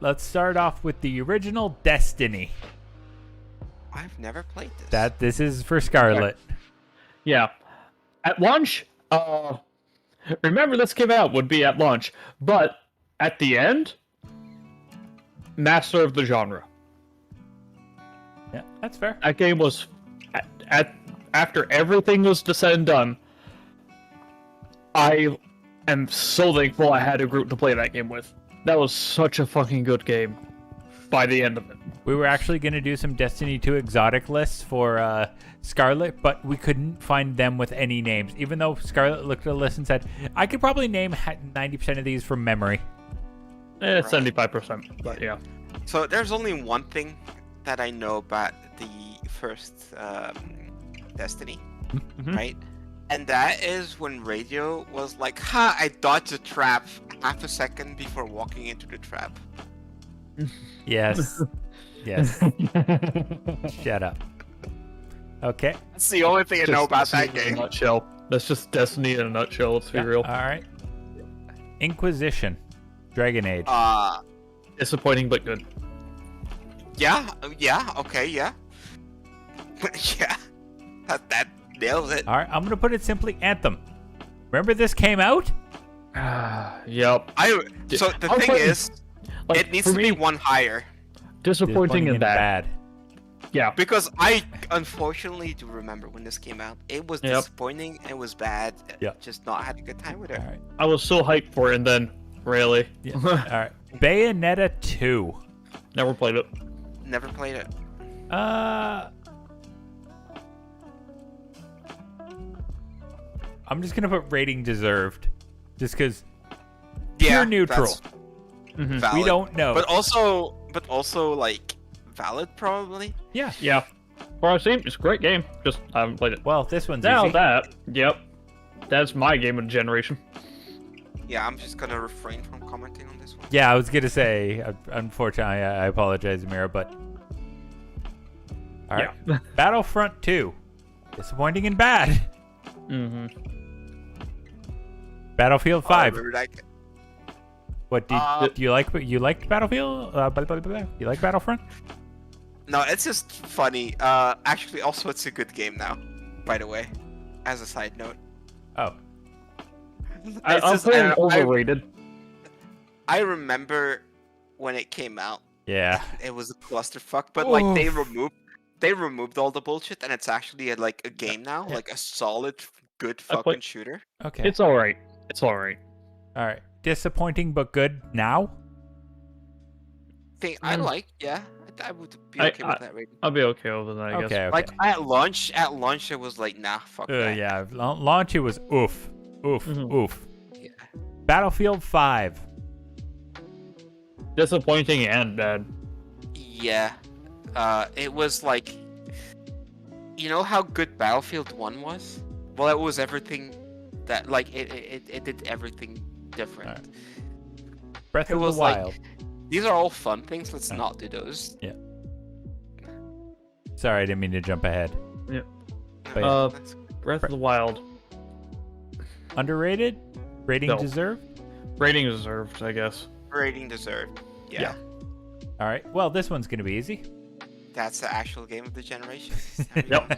let's start off with the original Destiny. I've never played this. This is for Scarlet. Yeah. At launch, remember this came out would be at launch, but at the end, master of the genre. Yeah, that's fair. That game was, after everything was said and done, I am so thankful I had a group to play that game with. That was such a fucking good game by the end of it. We were actually going to do some Destiny 2 exotic lists for Scarlet, but we couldn't find them with any names, even though Scarlet looked at the list and said, I could probably name 90% of these from memory. 75%, but yeah. So there's only one thing that I know about the first Destiny, right? And that is when Radio was like, ha, I dodged a trap half a second before walking into the trap. Yes. Yes. Shut up. Okay. That's the only thing I know about that Destiny in game. a nutshell. That's just Destiny in a nutshell, let's be real. All right. Inquisition. Dragon Age. Disappointing, but good. Yeah, okay, yeah. Yeah, that nails it. All right, I'm going to put it simply Anthem. Remember this came out? Yep. So the I'll thing put- is, Like, it needs for to me, be one higher. disappointing and bad. Yeah. Because I unfortunately do remember when this came out. It was Yep. disappointing, it was bad. Yep. Just not had a good time with it. All right. I was so hyped for it, and then, really? Yeah. All right. Bayonetta 2. Never played it. Never played it. I'm just going to put rating deserved. Just because Yeah, pure neutral. that's Mhm. We valid. don't know. But also like valid probably. Yeah. Yeah. For our team, it's a great game. Just, I haven't played it. Well, this one's Now easy. yep. That's my game of the generation. Yeah, I'm just gonna refrain from commenting on this one. Yeah, I was going to say, unfortunately, I apologize, Amira, but... All right. Yeah. Battlefront 2. Disappointing and bad. Mm-hmm. Battlefield I 5. remember that. What do you like? You liked Battlefield? You like Battlefront? No, it's just funny. Actually, also, it's a good game now. By the way, as a side note. Oh, I'll put it overrated. I remember when it came out. yeah. It was a clusterfuck, but like they removed all the bullshit, and it's actually a game now, like a solid, good fucking shooter. Okay. It's alright. It's alright. All right. Disappointing but good now. Thing I Mm. like, yeah, I would be okay with that rating. I'll be okay with it, I guess. Okay. Like at launch, it was like, nah, fuck that. Yeah. Launch it was oof, Mhm. oof. Yeah. Battlefield 5. Disappointing and bad. Yeah. It was like, you know how good Battlefield 1 was? Well, it was everything that, like, it did everything different. Alright. Breath It of the was like- Wild. These are all fun things, let's Oh. not do those. Sorry, I didn't mean to jump ahead. But yeah. That's- Breath of the Wild. Underrated. Rating No. deserved. Rating deserved, I guess. rating deserved. Yeah. All right. Well, this one's gonna be easy. That's the actual game of the generation. Yep.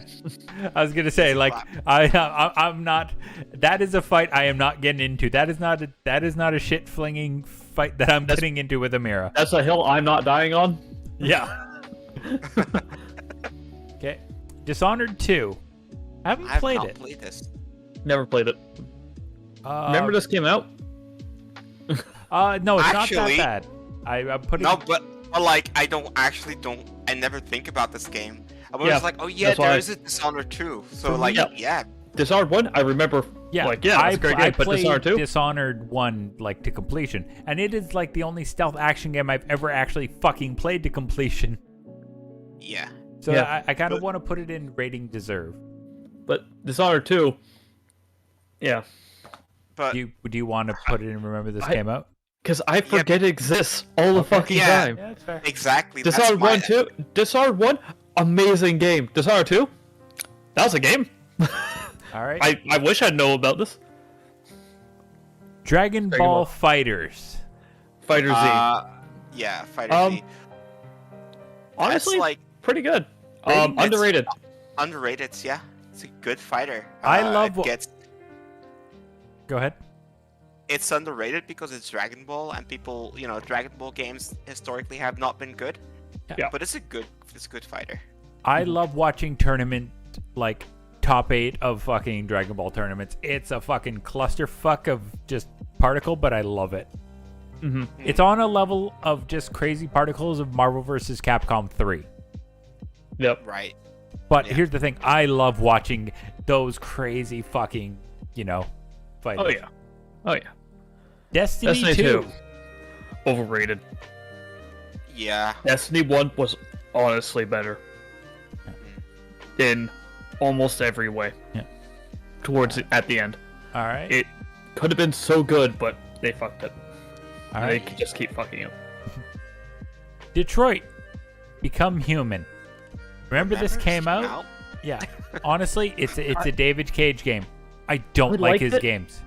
I was gonna say, like, I'm not. That is a fight I am not getting into. That is not a shit flinging fight that I'm getting into with Amira. That's a hill I'm not dying on. Yeah. Okay. Dishonored 2. I haven't I've played not it. played this. Never played it. Remember this came out? No, it's Actually- not that bad. I'm putting. No, but like I never think about this game. I was Yeah, like, oh yeah, that's why there I- is a Dishonored 2. So For like, me- yeah, Dishonored 1, I remember. Yeah, Like, yeah, that's a great game. But played Dishonored 2? Dishonored 1 like to completion, and it is like the only stealth action game I've ever actually fucking played to completion. yeah. So Yeah, I kind of but- want to put it in rating deserve. But Dishonored 2, yeah. But Do you want to put it in? Remember this came out? Because I forget it exists all the fucking Yeah. time. Yeah, that's fair. exactly. that's Dishonored my- 1, 2. Dishonored 1, amazing game. Dishonored 2, that was a game. All right. I wish I'd know about this. Dragon Dragon Ball Ball. Fighters. Fighter Z. Yeah, fighter Um, Z. Honestly, That's like pretty good. it's Underrated. underrated. Yeah, it's a good fighter. I love Go ahead. It's underrated because it's Dragon Ball, and people, Dragon Ball games historically have not been good. Yeah. But it's a good fighter. I love watching tournament, like, top 8 of fucking Dragon Ball tournaments. It's a fucking clusterfuck of just particle, but I love it. Mm-hmm. It's on a level of just crazy particles of Marvel vs. Capcom 3. Yep. Right. But Yeah. here's the thing. I love watching those crazy fucking, fights. Oh yeah. Oh yeah. Destiny 2. Overrated. Yeah. Destiny 1 was honestly better. In almost every way. Yeah. At the end. All right. It could have been so good, but they fucked it. All They right. could just keep fucking it. Detroit. Become Human. Remember this came out? Yeah. Honestly, it's a David Cage game. I don't like his games.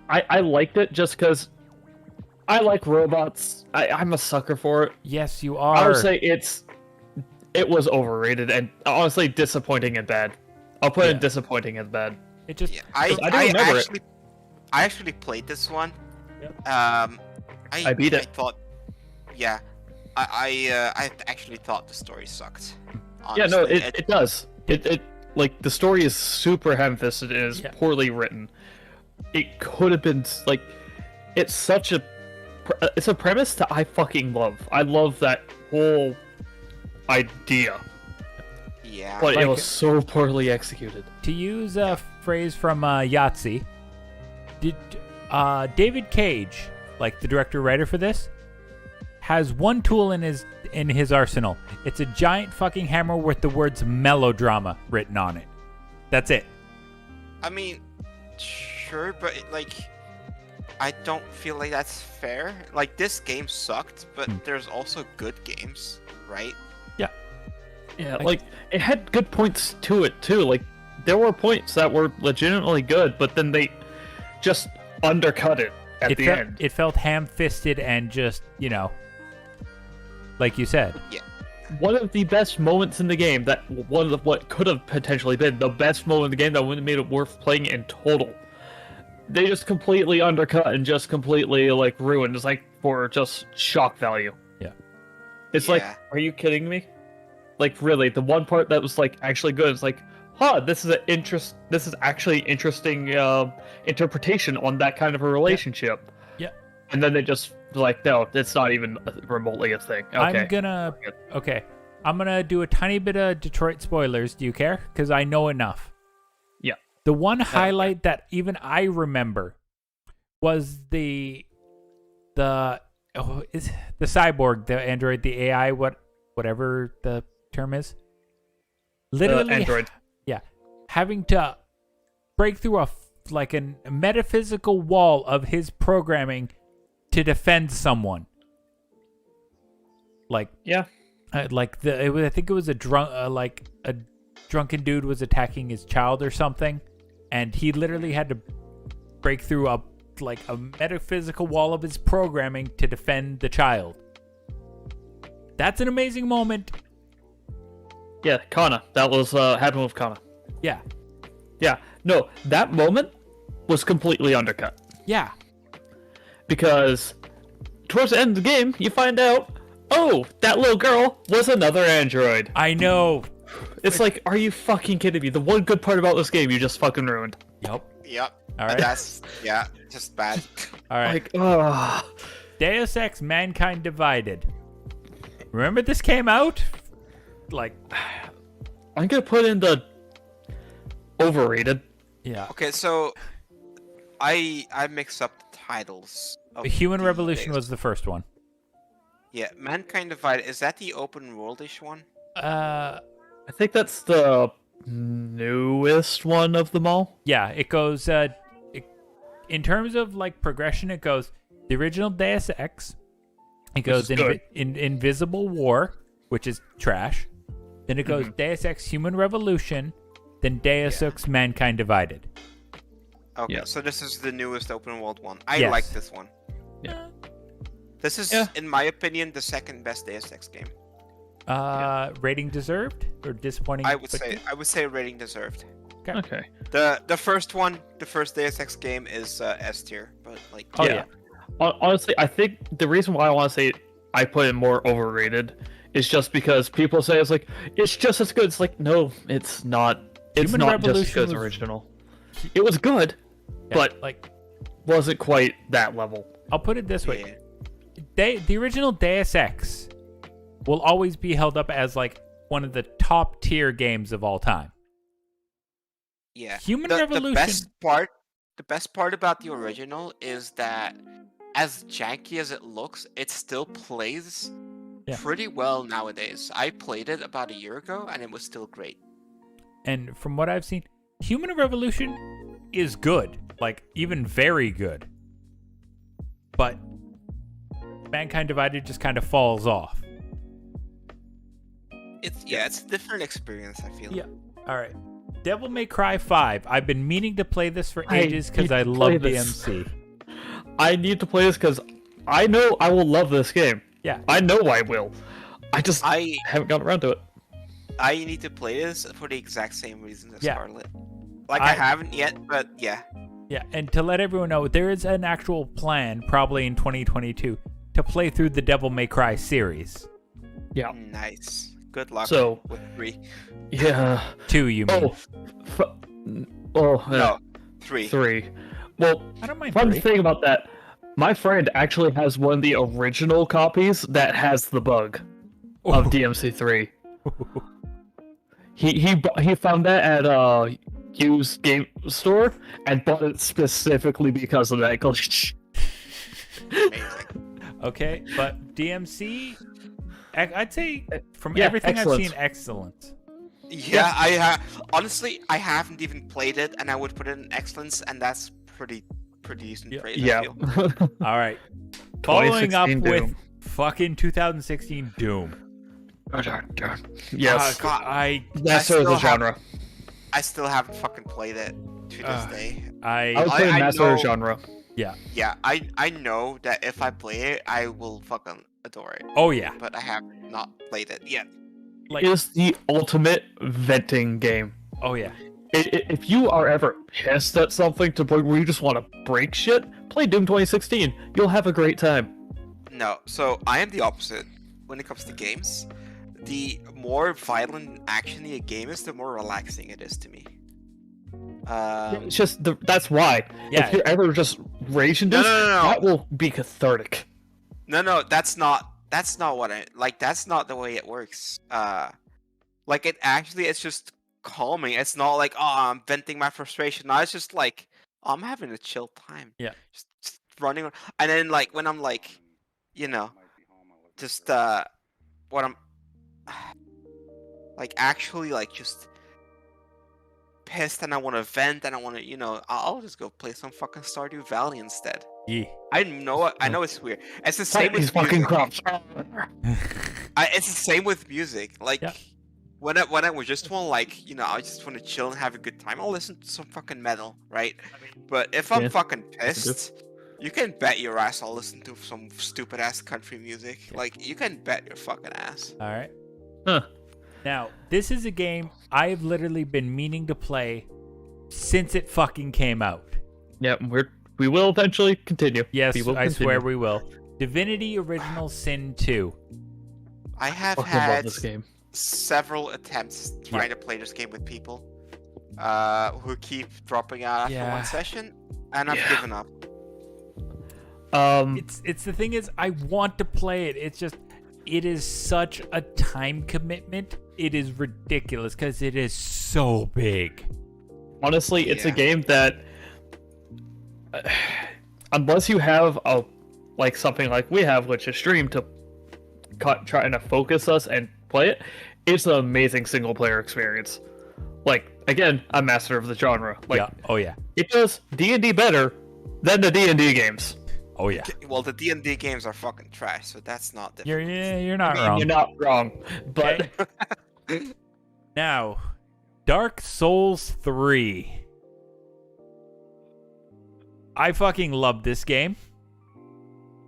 I liked it just because I like robots. I'm a sucker for it. Yes, you are. I would say it was overrated and honestly disappointing and bad. I'll put in disappointing and bad. It just Yeah, I don't remember it. I actually played this one. Yep. I beat it. I thought, yeah, I actually thought the story sucked. Honestly. Yeah, no, it does. It like the story is super ham-fisted and is poorly written. It could have been like, it's a premise that I fucking love. I love that whole idea, Yeah. but Like- it was so poorly executed. To use a phrase from Yahtzee, did David Cage, like the director writer for this, has one tool in his arsenal. It's a giant fucking hammer with the words melodrama written on it. That's it. I mean, sure, but I don't feel like that's fair. Like, this game sucked, but there's also good games, right? Yeah, like it had good points to it too. Like there were points that were legitimately good, but then they just undercut it at the end. It felt ham-fisted and just, like you said. Yeah. One of the best moments in the game, what could have potentially been the best moment in the game that would have made it worth playing in total, they just completely undercut and just completely ruined. It's like for just shock value. Yeah. It's like, are you kidding me? Like really, the one part that was actually good is this is actually interesting interpretation on that kind of a relationship. Yeah. And then they just no, it's not even remotely a thing. Okay. I'm gonna do a tiny bit of Detroit spoilers. Do you care? Because I know enough. Yeah. The one highlight that even I remember was the cyborg, the android, the AI, whatever the term is. Literally, Android. Yeah, having to break through a metaphysical wall of his programming to defend someone. Yeah. I think it was a drunken dude was attacking his child or something, and he literally had to break through a metaphysical wall of his programming to defend the child. That's an amazing moment. Yeah, Kana. That was happened with Kana. Yeah. Yeah. No, that moment was completely undercut. Yeah. Because towards the end of the game, you find out, oh, that little girl was another android. I know. It's like, are you fucking kidding me? The one good part about this game you just fucking ruined. Yep. All right. That's just bad. All right. Deus Ex: Mankind Divided. Remember this came out? I'm gonna put in the overrated. Yeah. Okay, so I mix up the titles. Of The Human the Revolution things. was the first one. Yeah, Mankind Divided. Is that the open worldish one? I think that's the newest one of them all. Yeah, it goes in terms of progression, it goes the original Deus Ex, it goes Invisible War, which is trash, then it goes Deus Ex Human Revolution, then Deus Ex Mankind Divided. Okay, Yeah. so this is the newest open world one. I Yes. like this one. This is, Yeah. in my opinion, the second best Deus Ex game. Rating deserved or disappointing? I would say rating deserved. Okay. The first one, the first Deus Ex game is S tier, but like Oh Yeah. Honestly, I think the reason why I want to say I put it more overrated is just because people say it's just as good. It's like, no, it's not. It's Human not just as Revolution good as was- original. It was good, Yeah, but like wasn't quite that level. I'll put it this way: yeah. the original Deus Ex will always be held up as like one of the top tier games of all time. Yeah. Human the Revolution. The best part about the original is that, as janky as it looks, it still plays Yeah. pretty well nowadays. I played it about a year ago, and it was still great. And from what I've seen, Human Revolution is good, like even very good. But Mankind Divided just kind of falls off. It's a different experience, I feel. Yeah. All right. Devil May Cry 5. I've been meaning to play this for I ages because need I to love play this. DMC. I need to play this because I know I will love this game. Yeah. I know I will. I just I haven't gotten around to it. need to play this for the exact same reasons as Yeah. Scarlet. Like I haven't yet, but yeah. Yeah, and to let everyone know, there is an actual plan, probably in 2022, to play through the Devil May Cry series. Yeah. Nice. Good luck So- with 3. Yeah. 2, you mean? No, 3. 3. Well, I don't mind fun 3. thing about that, my friend actually has one of the original copies that has the bug of DMC3. He found that at a used game store and bought it specifically because of that glitch. Amazing. Okay, but DMC, I'd say from Yeah, everything excellent. I've seen, excellent. Yeah, honestly, I haven't even played it, and I would put it in excellence, and that's pretty decent praise. I Yeah. feel. All right. Following up 2016 with Doom. fucking 2016 Doom. Yes. God, That's I the still genre. I still haven't fucking played it to this day. I would I put it in I master know- genre. Yeah, I know that if I play it, I will fucking adore it, oh yeah, but I have not played it yet. like It is the ultimate venting game. oh yeah. If you are ever pissed at something to the point where you just want to break shit, play Doom 2016. You'll have a great time. No, so I am the opposite when it comes to games. The more violent actiony a game is, the more relaxing it is to me. It's just that's why. Yeah. If you're ever just raging, No, no, no, no. that will be cathartic. No, that's not what I like. That's not the way it works. Like it's just calming. It's not like, oh, I'm venting my frustration. No, it's just like, oh, I'm having a chill time. Yeah. Just running, and then like when I'm like, just what I'm like actually like just pissed and I want to vent and I want to, I'll just go play some fucking Stardew Valley instead. Yeah. I know it's weird. It's the same Fight these with fucking music. crops. It's the same with music. Like Yeah. when I would just want like I just want to chill and have a good time. I'll listen to some fucking metal, right? But if I'm Yeah, fucking pissed, you can bet your ass I'll listen to some stupid ass country music. Like you can bet your fucking ass. All right. Huh. Now, this is a game I've literally been meaning to play since it fucking came out. Yeah, we will eventually continue. Yes, We will I swear continue. we will. Divinity Original Sin 2. I have Fucking love had this game. several attempts trying to play this game with people who keep dropping out after Yeah. one session, and I've Yeah. given up. It's the thing is, I want to play it. It's just, it is such a time commitment. It is ridiculous because it is so big. Honestly, it's a Yeah. game that unless you have something like we have, which is stream to trying to focus us and play it, it's an amazing single player experience. Like again, I'm master of the genre. Like Yeah. Oh yeah. it does D&D better than the D&D games. Oh yeah. Well, the D&D games are fucking trash, so that's not different. You're not wrong. You're not wrong, but Okay. Now, Dark Souls 3. I fucking love this game.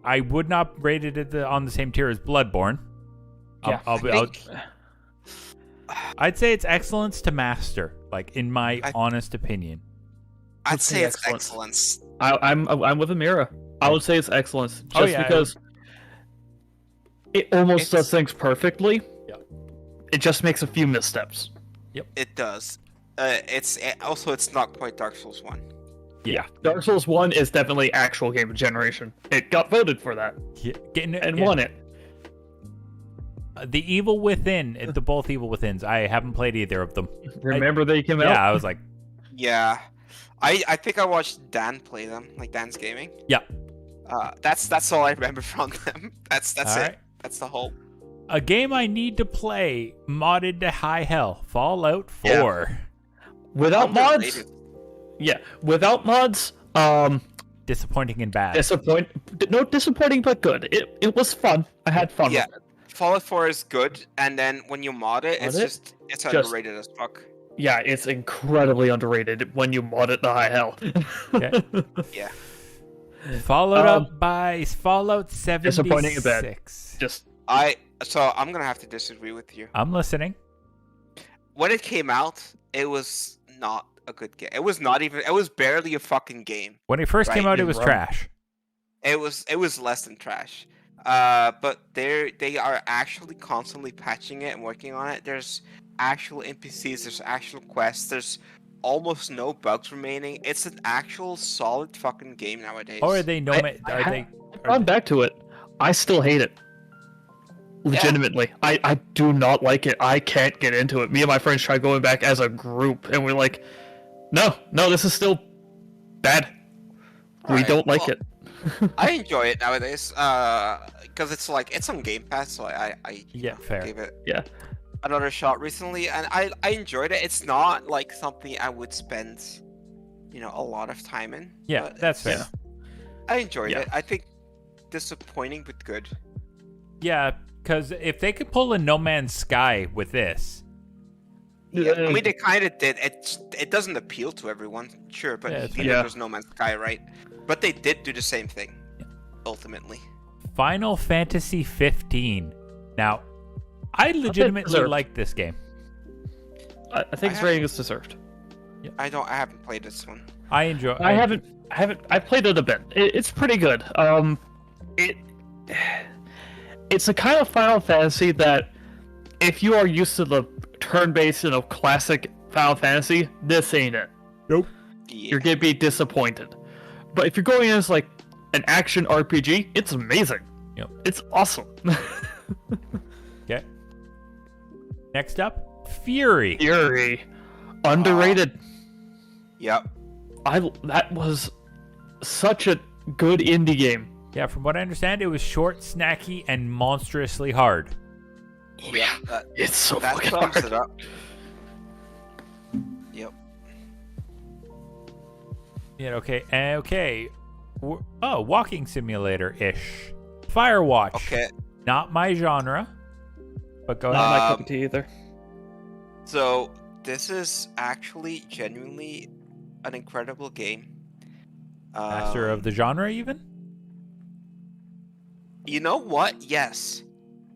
I would not rate it on the same tier as Bloodborne. Yeah, I'd say it's excellence to master, like in my honest opinion. I'd say it's excellence. I'm with Amira. I would say it's excellence, just because it almost does things perfectly. Yeah. It just makes a few missteps. Yep. It does. It's not quite Dark Souls 1. Yeah, Dark Souls 1 is definitely actual game of generation. It got voted for that. And won it. The Evil Within, the both Evil Withins, I haven't played either of them. Remember they came out? Yeah, I was like... Yeah. I think I watched Dan play them, like Dan's Gaming. Yeah. That's all I remember from them. That's it. Right. That's the whole... A game I need to play, modded to high hell, Fallout 4. Yeah. Without mods... Yeah, without mods, disappointing and bad. Disappointing but good. It was fun. I had fun with it. Fallout 4 is good, and then when you mod it, it's underrated as fuck. Yeah, it's incredibly underrated when you mod it to high hell. Okay. Yeah. Followed up by Fallout 76. Disappointing and bad. So I'm gonna have to disagree with you. I'm listening. When it came out, it was not a good game. It was not even. It was barely a fucking game. When it first came out, it was trash. It was less than trash. But they are actually constantly patching it and working on it. There's actual NPCs. There's actual quests. There's almost no bugs remaining. It's an actual solid fucking game nowadays. Or are they I'm back to it. I still hate it. Legitimately. Yeah. I do not like it. I can't get into it. Me and my friends tried going back as a group, and we're like, no, this is still bad. We don't like it. I enjoy it nowadays, because it's on Game Pass, so I fair. gave it another shot recently, and I enjoyed it. It's not like something I would spend, a lot of time in. Yeah, that's fair. I enjoyed it. I think disappointing but good. Yeah, because if they could pull a No Man's Sky with this. Yeah, I mean, they kind of did. It doesn't appeal to everyone, sure, but there's No Man's Sky, right? But they did do the same thing, ultimately. Final Fantasy 15. Now, I legitimately like this game. I think its rating is deserved. Yeah. I haven't played this one. I enjoy. I played it a bit. It's pretty good. It's a kind of Final Fantasy that, if you are used to the turn-based and classic Final Fantasy, this ain't it. Nope. Yeah. You're gonna be disappointed. But if you're going as like an action RPG, it's amazing. Yep. It's awesome. Okay. Next up, Fury. Underrated. Yep. That was such a good indie game. Yeah, from what I understand, it was short, snacky, and monstrously hard. Yeah. It's so that fucking sums hard. it up. Yep. Yeah, okay. Walking simulator-ish. Firewatch. Okay. Not my genre, but go ahead. Not my cup of tea either. So, this is actually genuinely an incredible game. Master of the genre, even? You know what? Yes.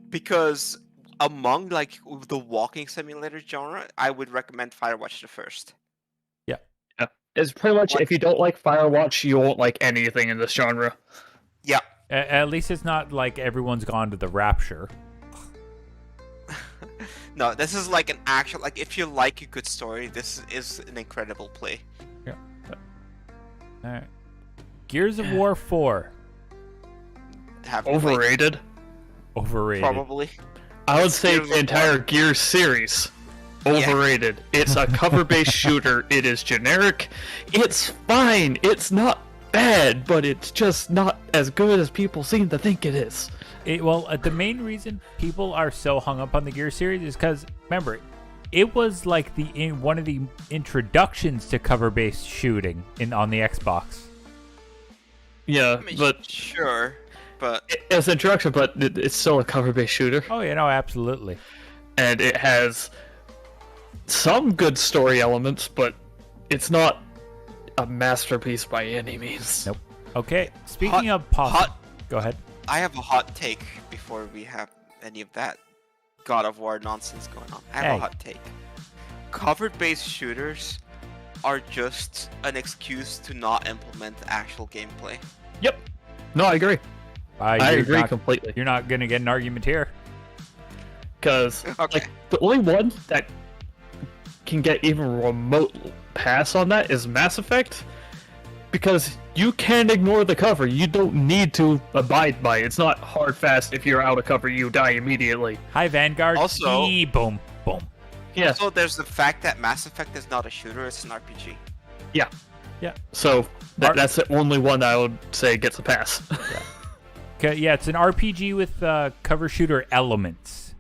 Because among, the walking simulator genre, I would recommend Firewatch the first. Yeah. It's pretty much, if you don't like Firewatch, you won't like anything in this genre. Yeah. At least it's not like everyone's gone to the Rapture. No, this is like an actual, if you like a good story, this is an incredible play. Yeah. Alright. Gears of War 4. Overrated. Probably. I would say the entire Gears series. Overrated. Yeah. It's a cover-based shooter. It is generic. It's fine. It's not bad, but it's just not as good as people seem to think it is. The main reason people are so hung up on the Gears series is because, remember, it was like one of the introductions to cover-based shooting on the Xbox. Yeah, but sure, but it's an introduction, but it's still a cover-based shooter. Oh yeah, no, absolutely. And it has some good story elements, but it's not a masterpiece by any means. Nope. Okay, speaking of possible... Go ahead. I have a hot take before we have any of that God of War nonsense going on. I have Hey. a hot take. Cover-based shooters are just an excuse to not implement actual gameplay. Yep. No, I agree. I You're agree not- completely. You're not gonna get an argument here. Because Okay. like the only one that can get even remote pass on that is Mass Effect, because you can ignore the cover. You don't need to abide by it. It's not hard fast. If you're out of cover, you die immediately. Hi, Vanguard. Also- Boom, boom. Yeah. So there's the fact that Mass Effect is not a shooter; it's an RPG. Yeah. Yeah. So that's the only one that I would say gets a pass. Okay, yeah, it's an RPG with cover shooter elements.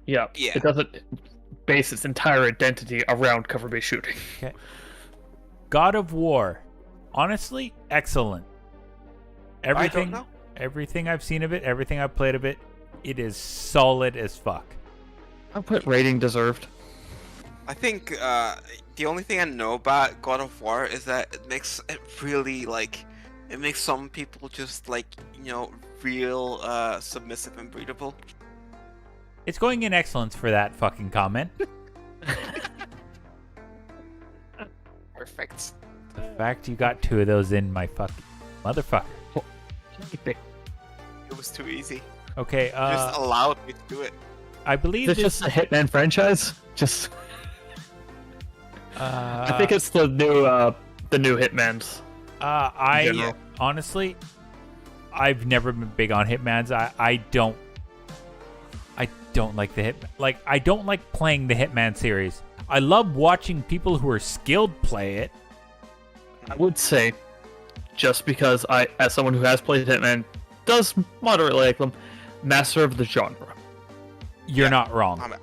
Yeah. Yeah. It doesn't base its entire identity around cover-based shooting. God of War, honestly, excellent. don't know. Everything I've seen of it, everything I've played of it, it is solid as fuck. I put rating deserved. I think the only thing I know about God of War is that it makes it really it makes some people just real submissive and breedable. It's going in excellence for that fucking comment. Perfect. The fact you got 2 of those in, my fucking motherfucker. It was too easy. Okay, Just allowed me to do it. I believe Is it this. just a Hitman franchise? Just. I think it's the new Hitmans. I general. honestly, I've never been big on Hitmans. I don't like the Hitman. Like, I don't like playing the Hitman series. I love watching people who are skilled play it. I would say, just because I, as someone who has played Hitman, does moderately like them, master of the genre. You're Yeah. not wrong.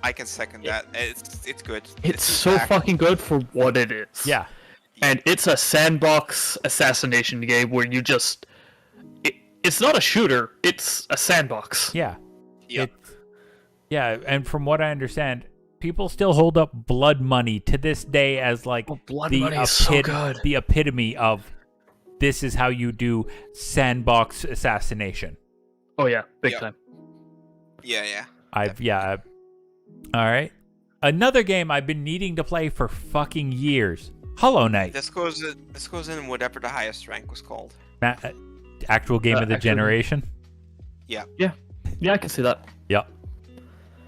I can second that. It's good. It's so back. fucking good for what it is. Yeah. And it's a sandbox assassination game where you just... it's not a shooter, it's a sandbox. Yeah. Yep. Yeah, and from what I understand, people still hold up Blood Money to this day as like Blood the Money is so good. the epitome of this is how you do sandbox assassination. Oh yeah, big Yep. time. Yeah. All right. Another game I've been needing to play for fucking years. Hollow Knight. This goes in whatever the highest rank was called. Actual game of the actual- generation. Yeah. Yeah, I can see that. Yep.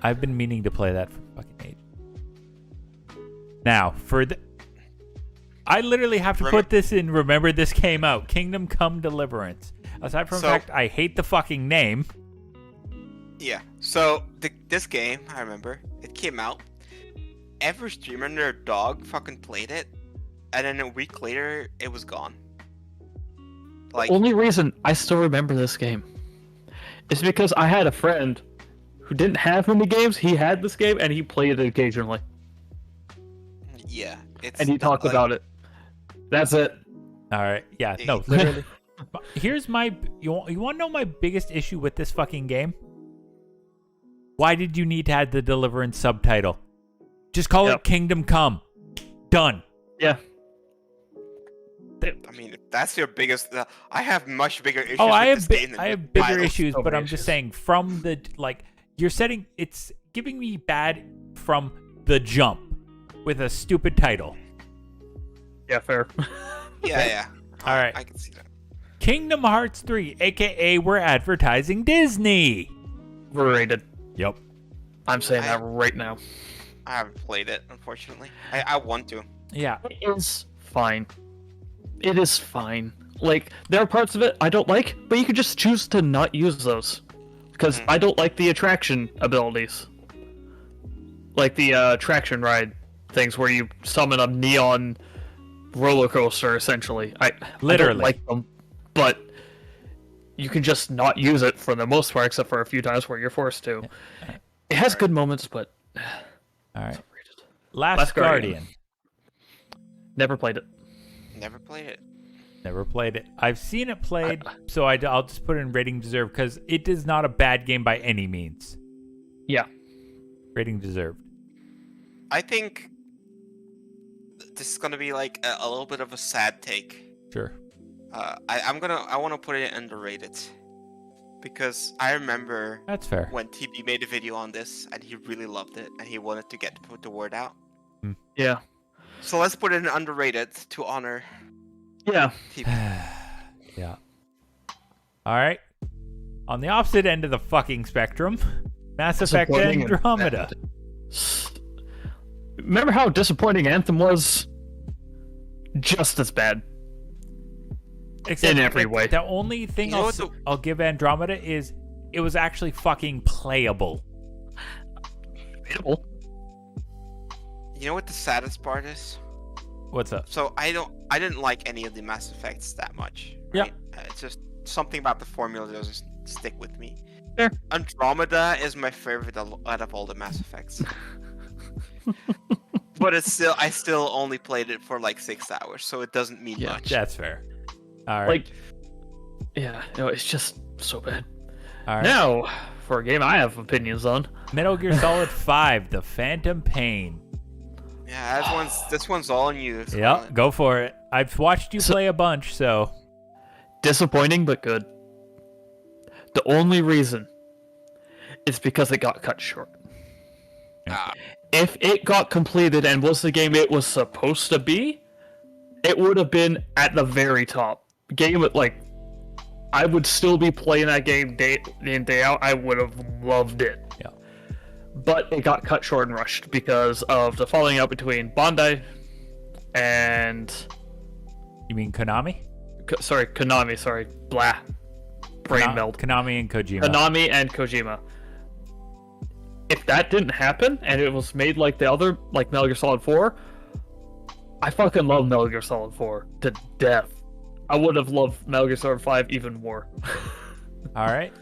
I've been meaning to play that for fucking age. Now, I literally have to put this in. Remember, this came out. Kingdom Come Deliverance. Aside from the fact I hate the fucking name. Yeah. So this game, I remember, it came out. Every streamer and their dog fucking played it, and then a week later, it was gone. Like, Only reason I still remember this game is because I had a friend who didn't have many games. He had this game and he played it occasionally, yeah, it's and he talked like, about it. That's it. All right. Yeah. No. Literally. Here's my. You want to know my biggest issue with this fucking game? Why did you need to add the Deliverance subtitle? Just call it Kingdom Come. Done. Yeah. I mean, if that's your biggest. I have much bigger issues. Oh, with I this have game than I your have bigger titles. issues, So but many I'm just issues. saying from the you're setting it's giving me bad from the jump with a stupid title. Yeah, fair. Yeah. All right. I can see that. Kingdom Hearts 3, aka we're advertising Disney. Overrated. Yep. I'm saying that right now. I haven't played it, unfortunately. I want to. Yeah. It is fine. It is fine. Like, there are parts of it I don't like, but you could just choose to not use those. Because I don't like the attraction abilities. Like the attraction ride things where you summon a neon roller coaster, essentially. I Literally. don't like them, but you can just not use it for the most part, except for a few times where you're forced to. It has good moments, but... All right. Last Last Guardian. Guardian. Never played it. Never played it. Never played it. I've seen it played, so I'll just put it in rating deserved because it is not a bad game by any means. Yeah. Rating deserved. I think this is gonna be like a little bit of a sad take. Sure. I want to put it underrated because I remember That's fair. when TB made a video on this and he really loved it and he wanted to put the word out. Yeah. So let's put it in underrated to honor Yeah. TB. Yeah. All right. On the opposite end of the fucking spectrum, Mass Effect Disappointing Andromeda. Remember how disappointing Anthem was? Just as bad. Except, in every like, way. The only thing You know what I'll give Andromeda is it was actually fucking playable. Debatable. You know what the saddest part is? What's up? So I didn't like any of the Mass Effects that much. Yeah. Right? It's just something about the formula doesn't stick with me. Fair. Andromeda is my favorite out of all the Mass Effects. But I still only played it for like 6 hours, so it doesn't mean much. That's fair. All right. Like, yeah, no, it's just so bad. All right. Now, for a game I have opinions on. Metal Gear Solid 5: The Phantom Pain. Yeah, this one's all on you. Yep, go for it. I've watched you play a bunch, so Disappointing, but good. The only reason is because it got cut short. Ah, If it got completed and was the game it was supposed to be, it would have been at the very top. Game, like, I would still be playing that game day in, day out. I would have loved it. yeah. But it got cut short and rushed because of the falling out between Bandai and... You mean Konami? Konami, sorry. Blah. Brain melt. Konami and Kojima. Konami and Kojima. If that didn't happen and it was made like the other, like Metal Gear Solid 4, I fucking love Metal Gear Solid 4 to death. I would have loved Metal Gear Solid 5 even more. All right.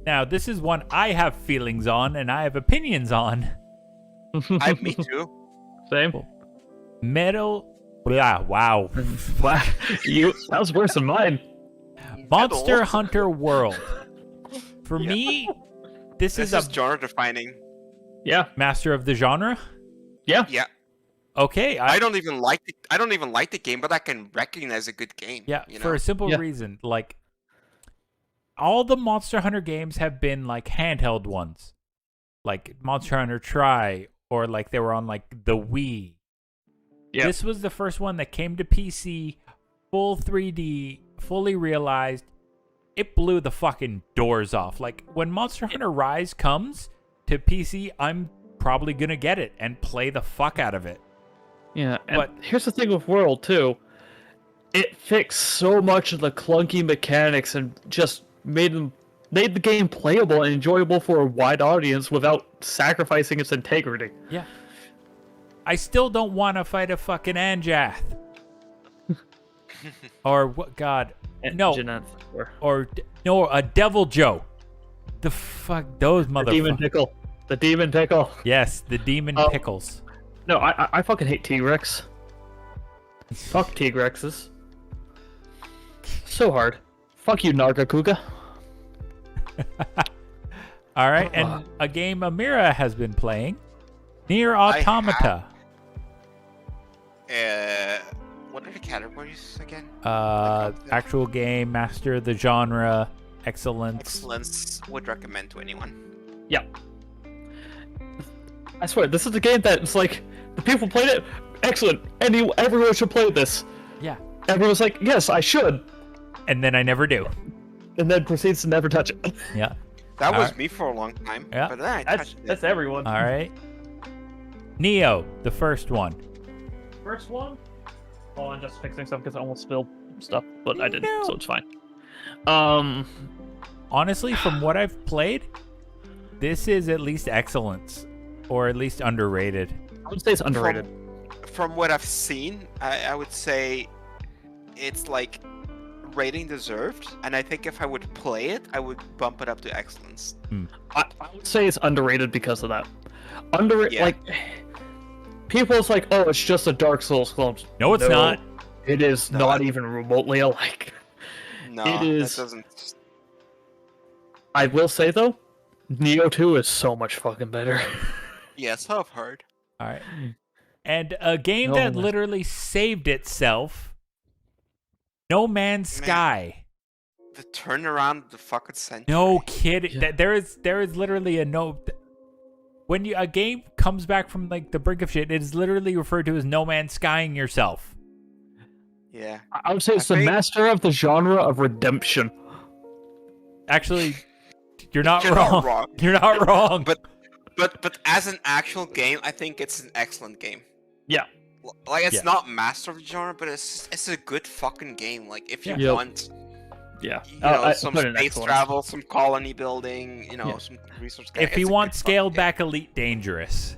Now, this is one I have feelings on and I have opinions on. me too. Same. Wow. Wow. That was worse than mine. Monster Hunter World. For me, this is a genre defining. Yeah. master of the genre. Yeah. Yeah. Okay, I don't even like the game, but I can recognize a good game. Yeah, you for know? a simple Yeah. reason. Like, all the Monster Hunter games have been, like, handheld ones. Like, Monster Hunter Tri, or, like, they were on, like, the Wii. Yeah. This was the first one that came to PC, full 3D, fully realized. It blew the fucking doors off. Like, when Monster Hunter Rise comes to PC, I'm probably gonna get it and play the fuck out of it. Yeah, and But- here's the thing with World, too. It fixed so much of the clunky mechanics and just made the game playable and enjoyable for a wide audience without sacrificing its integrity. Yeah. I still don't want to fight a fucking Anjath. Or what? God, no. Or no, a Devil Joe. The fuck, those The Demon motherfuckers. Pickle. The Demon Pickle. Yes, the Demon Oh. Pickles. No, I fucking hate T-Rex. Fuck T-Rexes. So hard. Fuck you, Nargacuga. All right, and a game Amira has been playing, Nier Automata. What are the categories again? Actual game, master of the genre, excellence. Excellence. Would recommend to anyone. Yeah. I swear, this is a game that's like, the people played it, excellent, everyone should play this. Yeah, Everyone's like, yes, I should, and then I never do. and then proceeds to never touch it. Yeah. That was Alright. me for a long time. Yeah. But then I touched it. That's everyone. All right. Neo, the first one. First one? Oh, I'm just fixing stuff because I almost spilled stuff, but I didn't, No. so it's fine. Honestly, from what I've played, this is at least excellence, or at least underrated. I would say it's underrated. From what I've seen, I would say it's like rating deserved, and I think if I would play it, I would bump it up to excellence. I would say it's underrated because of that. Yeah. Like, people's like, oh, it's just a Dark Souls clone. No, it's not. It is No, not even remotely alike. No, It is- that doesn't. I will say, though, Neo 2 is so much fucking better. Yeah, so I've heard. All right. And a game No, that no. literally saved itself, No Man's Sky. The turnaround of the fucking century. No kidding. Yeah. There is literally a no. When a game comes back from like the brink of shit, it is literally referred to as No Man's Skying yourself. Yeah. I would say it's I the think- master of the genre of redemption. Actually, you're not You're wrong. not wrong. You're not wrong. But as an actual game, I think it's an excellent game. Yeah. Like it's Yeah. not master of the genre, but it's a good fucking game. Like if you Yeah. Yep. want, Yeah. you know, some put an space excellent. travel, some colony building, you know, Yeah. some resource. If it's you a want good scaled fucking back Elite Dangerous.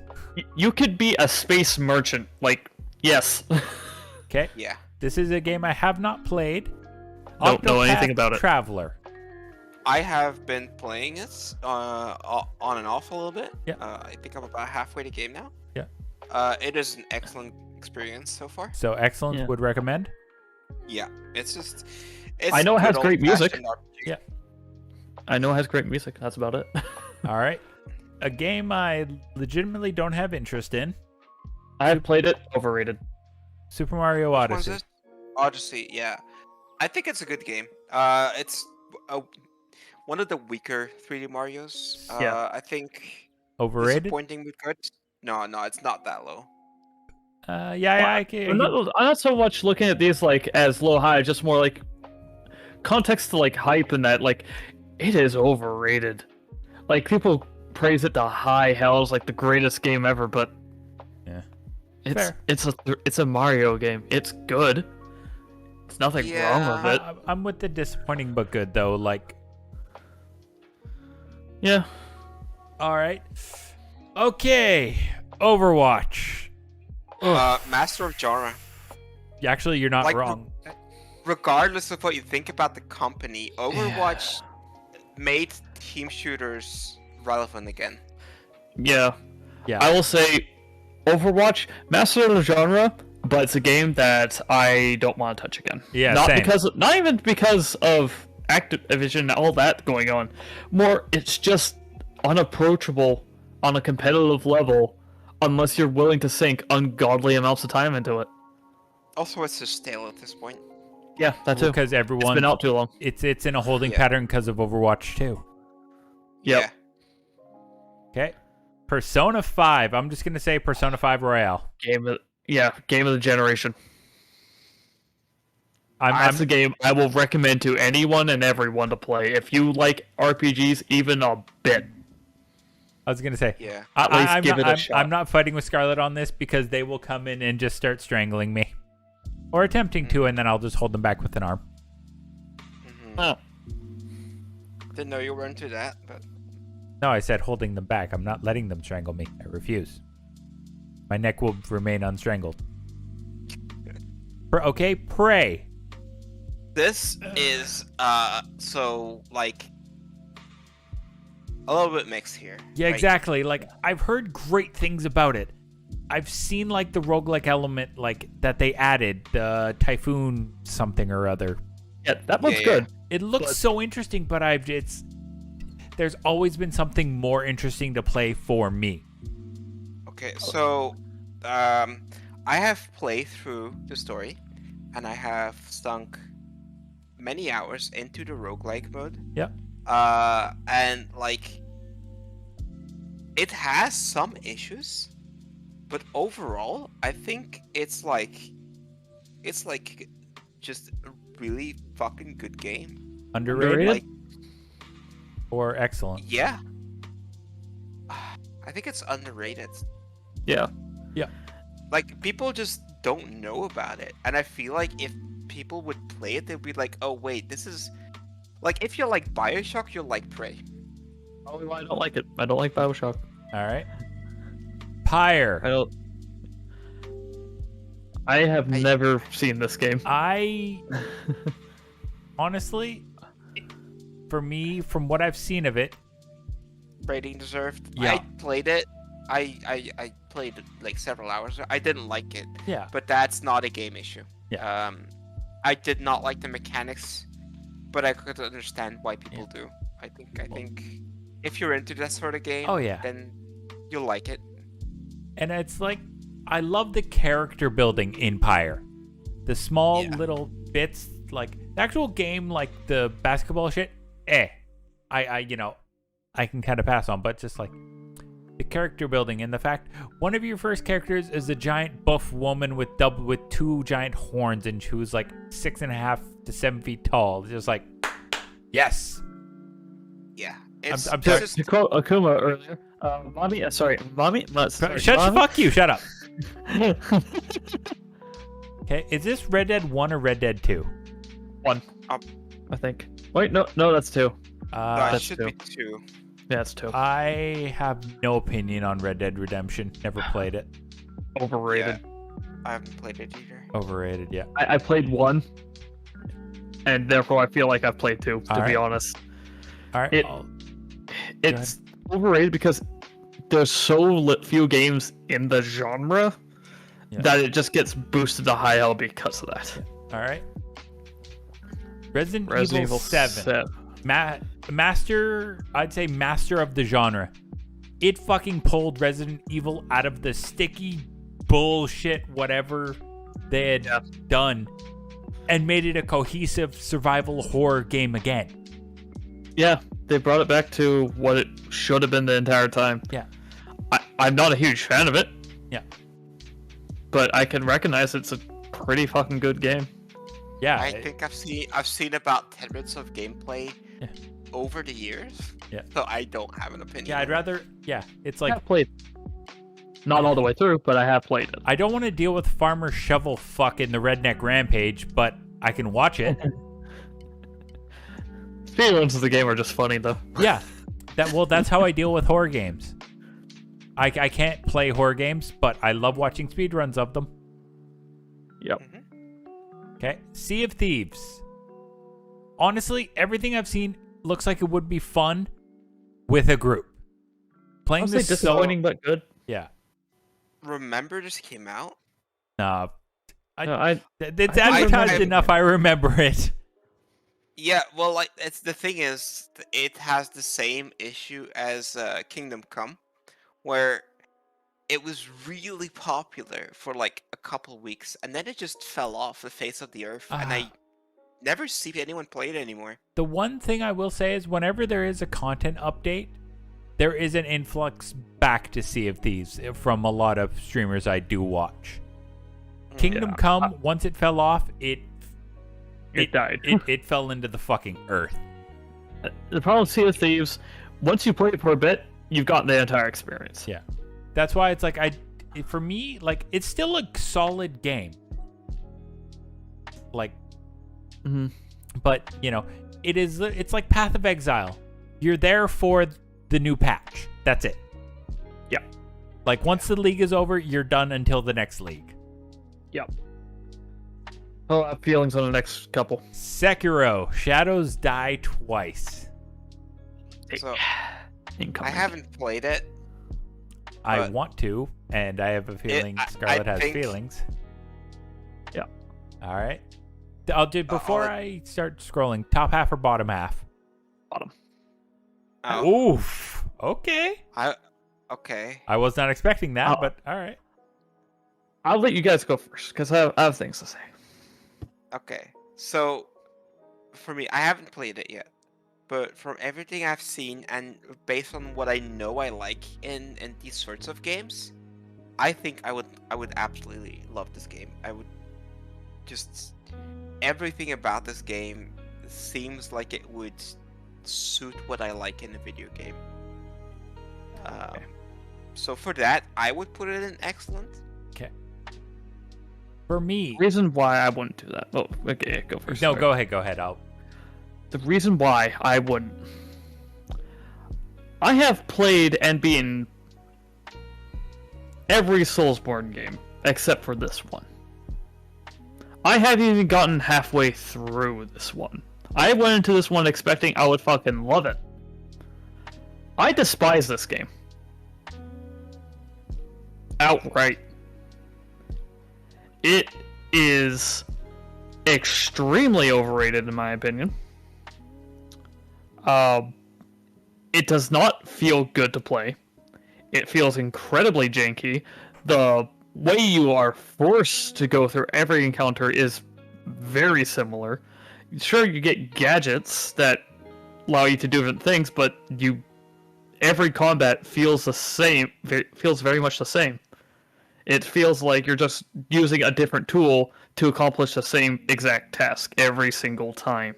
You could be a space merchant. Like, yes. Okay. game. Yeah. This is a game I have not played. Don't know anything Octopath about it. Traveler. I have been playing it on and off a little bit. Yeah. I think I'm about halfway to the game now. Yeah. It is an excellent experience so far. So excellent. Yeah. Would recommend. Yeah. It's just. It's I know it has good great music. old-fashioned RPG. Yeah. I know it has great music. That's about it. All right. A game I legitimately don't have interest in. I have played it. Overrated. Super Mario Which one's Odyssey. this? Odyssey, yeah. I think it's a good game. It's one of the weaker 3D Marios. Yeah. I think Overrated. disappointingly good. No, it's not that low. I'm not so much looking at these like as low high, just more like context to like hype and that like it is overrated. Like people praise it to high hells like the greatest game ever, but Yeah. it's Fair. it's a Mario game. It's good. There's nothing wrong with it. I'm with the disappointing but good though. Like, Yeah. all right. Okay. Overwatch. Master of genre. Actually, you're not Like, wrong. Regardless of what you think about the company, Overwatch made team shooters relevant again. Yeah. Yeah. I will say Overwatch, master of the genre, but it's a game that I don't want to touch again. Yeah, not same. not even because of Activision and all that going on. More, it's just unapproachable on a competitive level unless you're willing to sink ungodly amounts of time into it. Also, it's just stale at this point. Yeah, that too. Because It's everyone, been out too long. it's in a holding Yeah. pattern because of Overwatch 2. Yep. Yeah. Okay. Persona 5. I'm just gonna say Persona 5 Royale. Game of the generation. I'm That's a game I will recommend to anyone and everyone to play. If you like RPGs even a bit, I was gonna say. Yeah. at least I'm give not, it a I'm, shot. I'm not fighting with Scarlet on this because they will come in and just start strangling me, or attempting to, and then I'll just hold them back with an arm. Mhm. Oh. Didn't know you were into that, but No, I said holding them back. I'm not letting them strangle me. I refuse. My neck will remain unstrangled. Okay, Prey. this is so like a little bit mixed here. Yeah, right? exactly. Like, I've heard great things about it. I've seen like the roguelike element like that they added, the Typhoon something or other. Yeah, that looks Yeah, good. It looks But- so interesting, but there's always been something more interesting to play for me. Okay, so I have played through the story, and I have sunk many hours into the roguelike mode. Yeah. And like it has some issues, but overall, I think it's like just a really fucking good game. Underrated, Underrated? Like, or excellent? yeah. I think it's underrated. Yeah. Like people just don't know about it, and I feel like if people would play it, they'd be like, "Oh wait, this is like if you like Bioshock, you'll like Prey." Probably why I don't like it. I don't like Bioshock. All right. Pyre. I have never seen this game. I honestly, for me, from what I've seen of it, Rating deserved. Yeah. I played it. I played it like several hours. I didn't like it, yeah, but that's not a game issue. Yeah. I did not like the mechanics, but I could understand why people do. I think if you're into that sort of game, Oh, yeah. then you'll like it. and it's like I love the character building in Pyre. The small Yeah. little bits, Like the actual game, like the basketball shit, I can kind of pass on. But just like the character building and the fact one of your first characters is a giant buff woman with two giant horns, and she was like 6.5 to 7 feet tall. Just like, yes. Yeah. I'm It's sorry. just, To quote Akuma earlier, mommy. Sorry. Shut mommy? fuck you. Shut up. Okay, is this Red Dead 1 or Red Dead 2? 1, I think. Wait, no, that's 2. that that's should two. be 2. Yeah, it's 2. I have no opinion on Red Dead Redemption. Never played it. Overrated. I haven't played it either. Overrated, yeah. I played 1, and therefore I feel like I've played 2. To Alright. be honest, All right. it's overrated because there's so few games in the genre that it just gets boosted to high hell because of that. All right. Resident Resident Evil 7. Master, I'd say master of the genre. It fucking pulled Resident Evil out of the sticky bullshit whatever they had done and made it a cohesive survival horror game again. Yeah, they brought it back to what it should have been the entire time. Yeah. I'm not a huge fan of it. Yeah. But I can recognize it's a pretty fucking good game. Yeah. I think I've seen about 10 minutes of gameplay Yeah. over the years. Yeah. So I don't have an opinion. Yeah, I'd rather. Yeah, it's like I've played. Not all the way through, but I have played it. I don't want to deal with Farmer Shovel Fuck in the Redneck Rampage, but I can watch it. Speedruns of the game are just funny though. Yeah. That's how I deal with horror games. I can't play horror games, but I love watching speedruns of them. Yep. Okay. Sea of Thieves. Honestly, everything I've seen looks like it would be fun with a group. Playing Honestly, this disappointing but good. Yeah. Remember this came out? Nah. No, It's advertised enough. I remember it. Yeah, well, like it's the thing is, it has the same issue as Kingdom Come, where it was really popular for like a couple weeks, and then it just fell off the face of the earth, and I never see anyone play it anymore. The one thing I will say is whenever there is a content update, there is an influx back to Sea of Thieves from a lot of streamers I do watch. Kingdom Come, once it fell off, it died. it fell into the fucking earth. The problem with Sea of Thieves, once you play it for a bit, you've gotten the entire experience. Yeah. That's why it's like for me, like it's still a solid game. Like but, you know, it's like Path of Exile. You're there for the new patch. That's it. Yeah. Like once the league is over, you're done until the next league. Yep. Oh, I have feelings on the next couple. Sekiro, Shadows Die Twice. So Incoming. I haven't played it. I want to, and I have a feeling Scarlett has think- feelings. Yeah. All right. I'll do before I start scrolling. Top half or bottom half? Bottom. Oh, Oof. Okay. okay. I was not expecting that, but all right. I'll let you guys go first because I have things to say. Okay. So, for me, I haven't played it yet, but from everything I've seen and based on what I know I like in these sorts of games, I think I would absolutely love this game. I would just everything about this game seems like it would suit what I like in a video game. So for that, I would put it in excellent. Okay. For me, Reason why I wouldn't do that. Oh, okay, go first. no, Sorry. go ahead. The reason why I wouldn't. I have played and beaten every Soulsborne game except for this one. I haven't even gotten halfway through this one. I went into this one expecting I would fucking love it. I despise this game. Outright. It is extremely overrated in my opinion. It does not feel good to play. It feels incredibly janky. The way you are forced to go through every encounter is very similar. sure, you get gadgets that allow you to do different things, but every combat feels the same. Feels very much the same. It feels like you're just using a different tool to accomplish the same exact task every single time.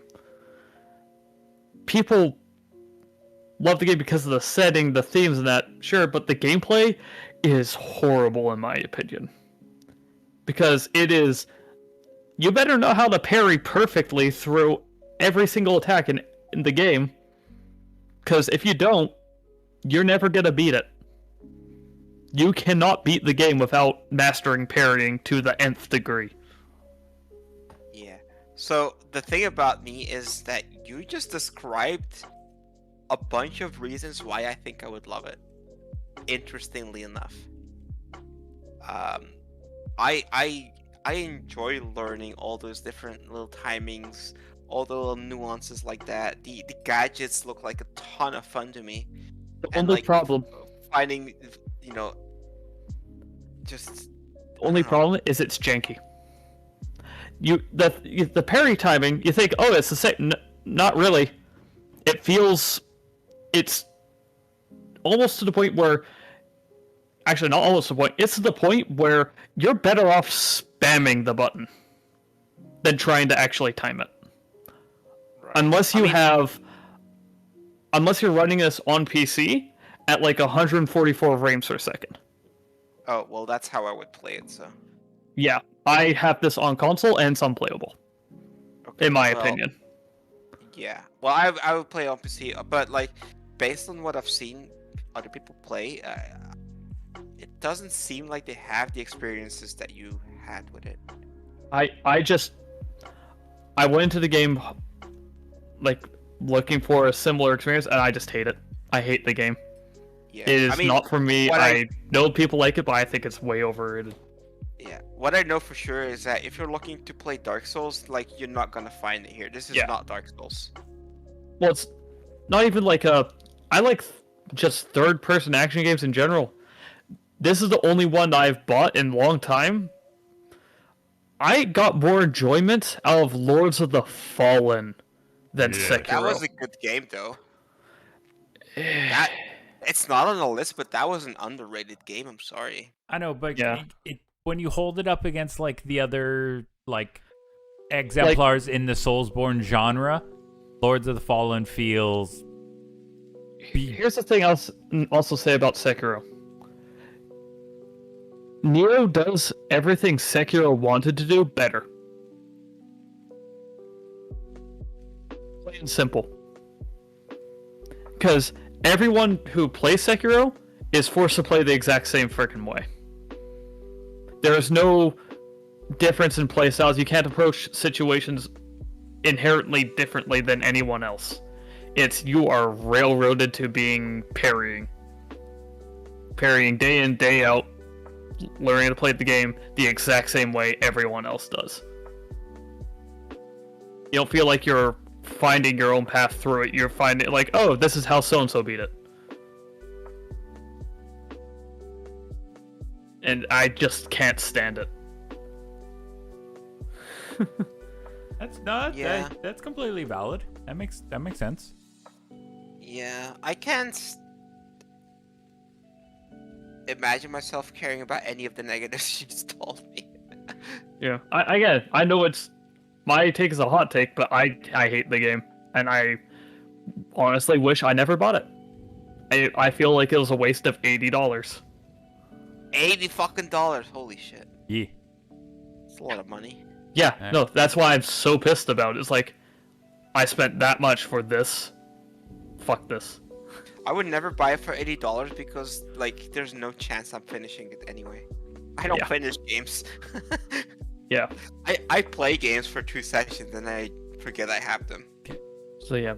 People love the game because of the setting, the themes, and that, sure, but the gameplay is horrible in my opinion. Because it is... You better know how to parry perfectly through every single attack in the game, because if you don't, you're never gonna beat it. You cannot beat the game without mastering parrying to the nth degree. Yeah. So the thing about me is that you just described a bunch of reasons why I think I would love it. Interestingly enough, I enjoy learning all those different little timings, all the little nuances like that. The gadgets look like a ton of fun to me. The only problem, finding, just the only problem is it's janky. The parry timing, you think, oh, it's the same. Not really. It's almost to the point where, actually not almost to the point, it's to the point where you're better off spamming the button than trying to actually time it. Right. Unless you're running this on PC at like 144 frames per second. Oh, well, that's how I would play it, so. Yeah, I have this on console and it's unplayable. Okay, in my opinion. Yeah, well, I would play on PC, but like, based on what I've seen other people play, it doesn't seem like they have the experiences that you had with it. I went into the game like looking for a similar experience, and I just hate it. I hate the game. Yeah, it is not for me. I know people like it, but I think it's way overrated. Yeah, what I know for sure is that if you're looking to play Dark Souls, like, you're not gonna find it here. This is not Dark Souls. Well, it's not even like I like just third-person action games in general. This is the only one I've bought in a long time. I got more enjoyment out of Lords of the Fallen than Sekiro. That was a good game, though. It's not on the list, but that was an underrated game. I'm sorry. I know, but when you hold it up against like the other like exemplars in the Soulsborne genre, Lords of the Fallen feels. Here's the thing I'll also say about Sekiro. Nero does everything Sekiro wanted to do better. Plain and simple. Because everyone who plays Sekiro is forced to play the exact same freaking way. There is no difference in playstyles. You can't approach situations inherently differently than anyone else. You are railroaded to being parrying day in, day out, learning to play the game the exact same way everyone else does. You don't feel like you're finding your own path through it. You're finding like, oh, this is how so-and-so beat it. And I just can't stand it. That's completely valid. That makes sense. Yeah, I can't imagine myself caring about any of the negatives she's told me. Yeah, I get it. I know my take is a hot take, but I hate the game, and I honestly wish I never bought it. I feel like it was a waste of $80. $80 fucking dollars! Holy shit! Yeah, it's a lot of money. Yeah, no, that's why I'm so pissed about it. It's like, I spent that much for this. Fuck this. I would never buy it for $80 because, like, there's no chance I'm finishing it anyway. I don't finish games. Yeah. I play games for 2 sessions and I forget I have them. So yeah,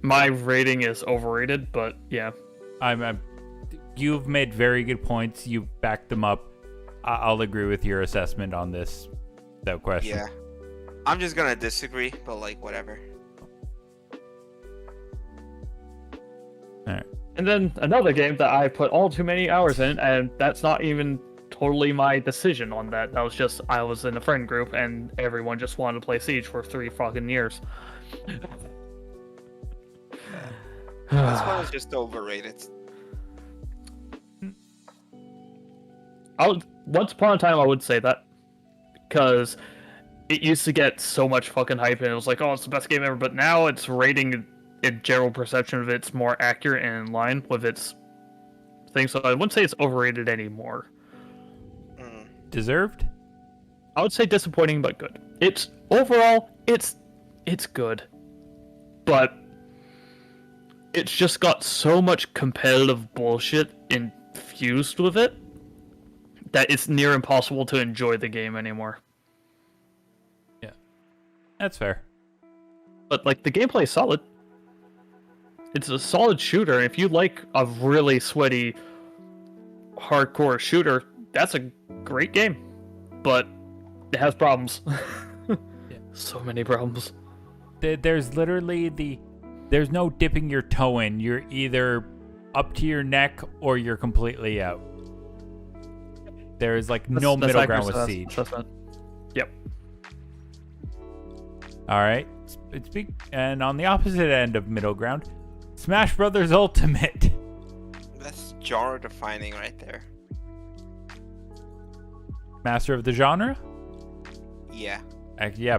my rating is overrated, but yeah. You've made very good points. You backed them up. I'll agree with your assessment on this. Without question. Yeah. I'm just gonna disagree, but like, whatever. Alright. And then another game that I put all too many hours in, and that's not even totally my decision on that. That was just I was in a friend group and everyone just wanted to play Siege for 3 fucking years. This one is just overrated. Once upon a time, I would say that because it used to get so much fucking hype, and it was like, oh, it's the best game ever. But now its rating, in general perception of it's more accurate and in line with its thing. So I wouldn't say it's overrated anymore. Deserved? I would say disappointing, but good. It's overall, it's good, but it's just got so much competitive bullshit infused with it that it's near impossible to enjoy the game anymore. Yeah, that's fair. But like the gameplay is solid. It's a solid shooter. If you like a really sweaty, hardcore shooter, that's a great game. But it has problems. Yeah. So many problems. There's literally there's no dipping your toe in. You're either up to your neck or you're completely out. There's like no middle ground with Siege. Yep. All right. And on the opposite end of middle ground, Smash Brothers Ultimate. That's genre defining right there. Master of the genre? Yeah. Yeah.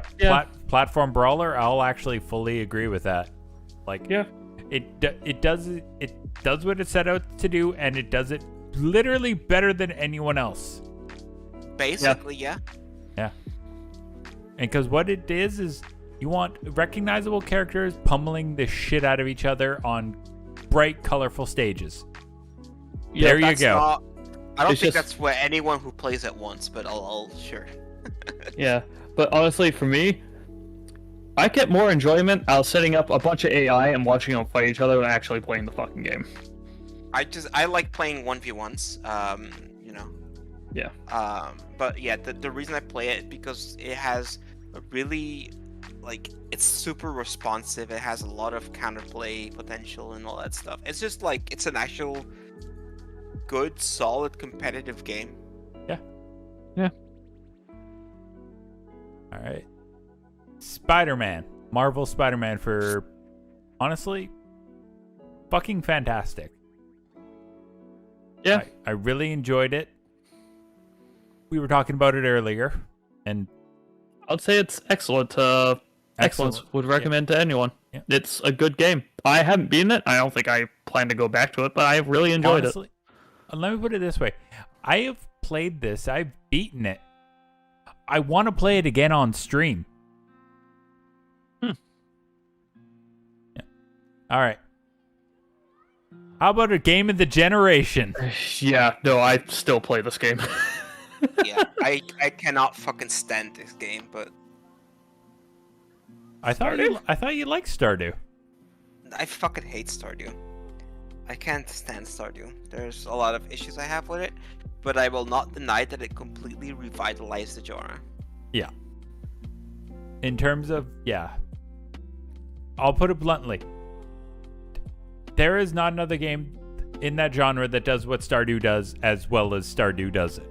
Platform brawler. I'll actually fully agree with that. Like, yeah, it does what it set out to do, and it does it literally better than anyone else. Basically, yeah. Yeah. And because what it is you want recognizable characters pummeling the shit out of each other on bright, colorful stages. Yeah, there you go. I don't think that's what anyone who plays it wants, but I'll sure. Yeah, but honestly, for me, I get more enjoyment out of setting up a bunch of AI and watching them fight each other than actually playing the fucking game. I like playing 1v1s, you know. Yeah. But yeah, the reason I play it is because it has a really, like, it's super responsive. It has a lot of counterplay potential and all that stuff. It's just like, it's an actual good, solid, competitive game. Yeah. Yeah. All right. Spider-Man. Marvel Spider-Man for, honestly, fucking fantastic. Yeah. I really enjoyed it. We were talking about it earlier, and I'd say it's excellent. Excellent. Would recommend to anyone. Yeah. It's a good game. I haven't beaten it. I don't think I plan to go back to it, but I really enjoyed it. Let me put it this way. I have played this. I've beaten it. I want to play it again on stream. Yeah. All right. How about a game of the generation? Yeah, no, I still play this game. Yeah, I cannot fucking stand this game, but I thought you liked Stardew. I fucking hate Stardew. I can't stand Stardew. There's a lot of issues I have with it, but I will not deny that it completely revitalized the genre. Yeah. In terms of, yeah. I'll put it bluntly. There is not another game in that genre that does what Stardew does as well as Stardew does it.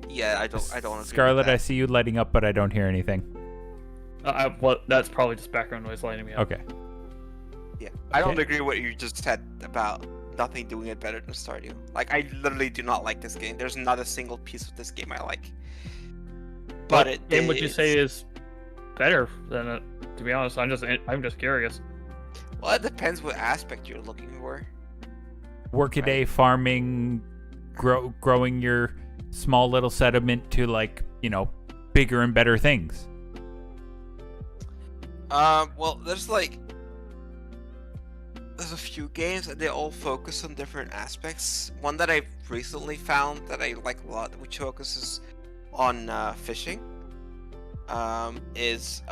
Yeah, I don't agree Scarlet, with that. I see you lighting up, but I don't hear anything. Well, that's probably just background noise lighting me up. Okay. Yeah, I don't agree with what you just said about nothing doing it better than Stardew. Like, I literally do not like this game. There's not a single piece of this game I like. But what game would you say is better than it? To be honest, I'm just curious. Well, it depends what aspect you're looking for. Workaday farming, growing your small little settlement to, like, you know, bigger and better things. Well, there's a few games and they all focus on different aspects. One that I've recently found that I like a lot, which focuses on fishing, is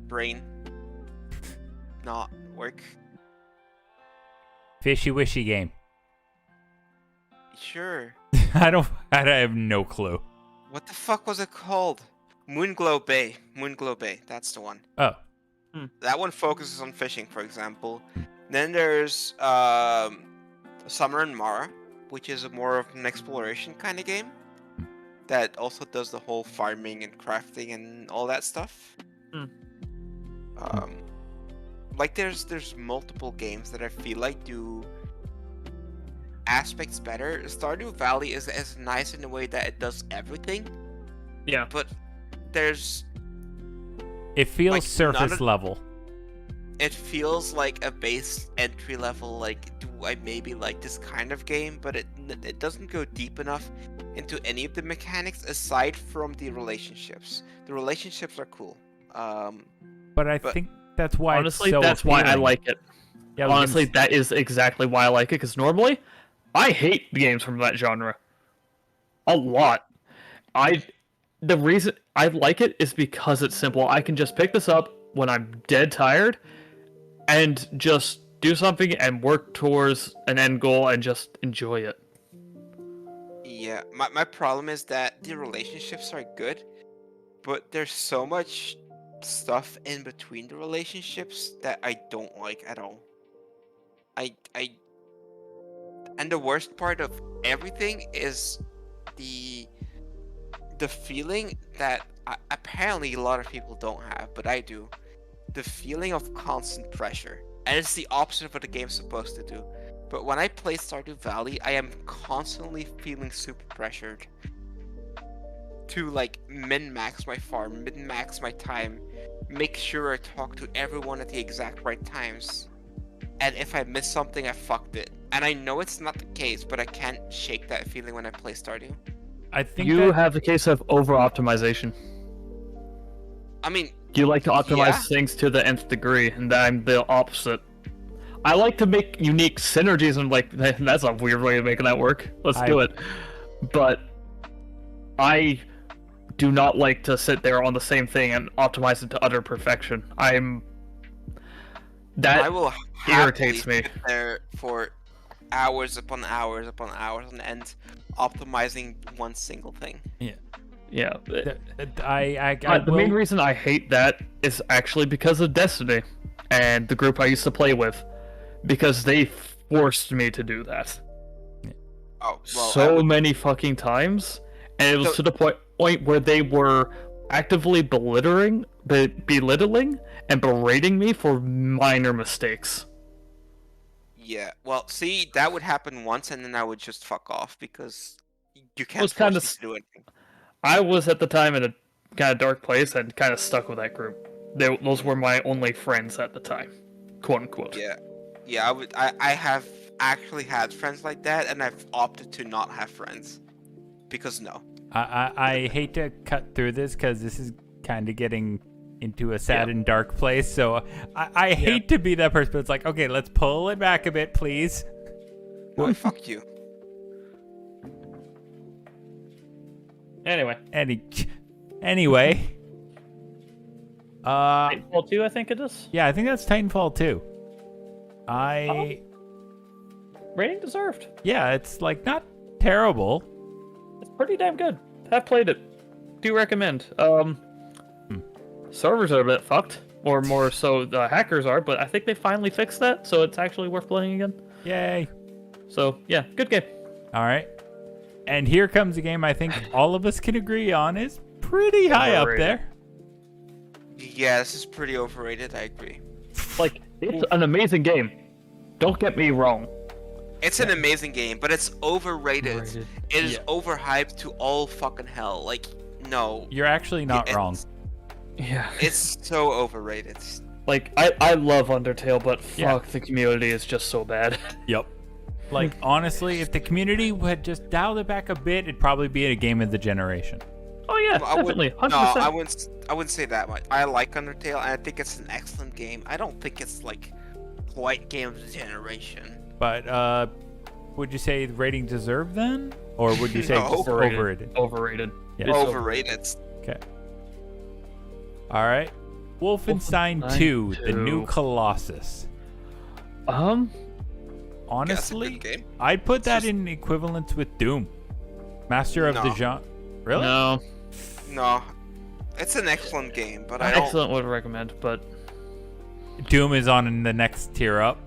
brain not work. Fishy wishy game. Sure. I have no clue. What the fuck was it called? Moonglow Bay. That's the one. Oh. That one focuses on fishing, for example. Then there's Summer and Mara, which is more of an exploration kind of game that also does the whole farming and crafting and all that stuff. Like there's multiple games that I feel like do aspects better. Stardew Valley is nice in the way that it does everything. Yeah. But there's It feels like, surface level. it feels like a base entry level, like, do I maybe like this kind of game? But it doesn't go deep enough into any of the mechanics aside from the relationships. The relationships are cool. But I think that's why honestly, it's so that's why I appealing. like it. Yeah, Honestly, that is exactly why I like it, because normally, I hate games from that genre. A lot. The reason I like it is because it's simple. I can just pick this up when I'm dead tired, and just do something and work towards an end goal and just enjoy it. Yeah, my problem is that the relationships are good, but there's so much stuff in between the relationships that I don't like at all. And the worst part of everything is the feeling that apparently a lot of people don't have, but I do. The feeling of constant pressure. And it's the opposite of what the game's supposed to do. But when I play Stardew Valley, I am constantly feeling super pressured to like min-max my farm, min-max my time, make sure I talk to everyone at the exact right times. And if I miss something, I fucked it. And I know it's not the case, but I can't shake that feeling when I play Stardew. I think You have the case of over-optimization. I mean, You like to optimize yeah. things to the nth degree, and I'm the opposite. I like to make unique synergies, and like, that's a weird way of making that work. Let's do it. But I do not like to sit there on the same thing and optimize it to utter perfection. That I will irritates me. sit there for hours upon hours upon hours on end, optimizing one single thing. Yeah. I The main reason I hate that is actually because of Destiny and the group I used to play with, because they forced me to do that Oh, well, many fucking times, and it was to the point where they were actively belittling and berating me for minor mistakes. yeah. Well, see, that would happen once, and then I would just fuck off because you can't was force kinda me to do anything. I was at the time in a kind of dark place and kind of stuck with that group. Those were my only friends at the time, quote unquote. Yeah. I have actually had friends like that, and I've opted to not have friends because no. I hate to cut through this because this is kind of getting into a sad and dark place. So I hate to be that person, but it's like, okay, let's pull it back a bit, please. No, fuck you. Anyway. Anyway. Titanfall 2, I think it is. Yeah, I think that's Titanfall 2. Rating deserved. Yeah, it's like not terrible. It's pretty damn good. I've played it. Do recommend. Servers are a bit fucked, or more so the hackers are, but I think they finally fixed that, so it's actually worth playing again. Yay. So yeah, good game. All right. And here comes a game I think all of us can agree on is pretty high up there. Yeah, this is pretty overrated. I agree. Like, it's an amazing game. Don't get me wrong. It's an amazing game, but it's overrated. Overrated. It is overhyped to all fucking hell. Like, no. You're actually not wrong. Yeah. It's so overrated. Like, I love Undertale, but fuck, the community is just so bad. Yep. Like, honestly, if the community had just dialed it back a bit, it'd probably be a game of the generation. Oh yeah, Well, definitely. 100%. No, I wouldn't say that much. I like Undertale, and I think it's an excellent game. I don't think it's like quite game of the generation. But would you say the rating deserved then, or would you say No. just overrated? Overrated. Yeah. It's Overrated. Okay. All right. Wolfenstein 2, the new Colossus. Yeah, Honestly, that's a good game. I'd put that just- in equivalence with Doom. Master of the No. genre. Really? No, No, it's an excellent game, but I don't. excellent would recommend, but Doom is on in the next tier up.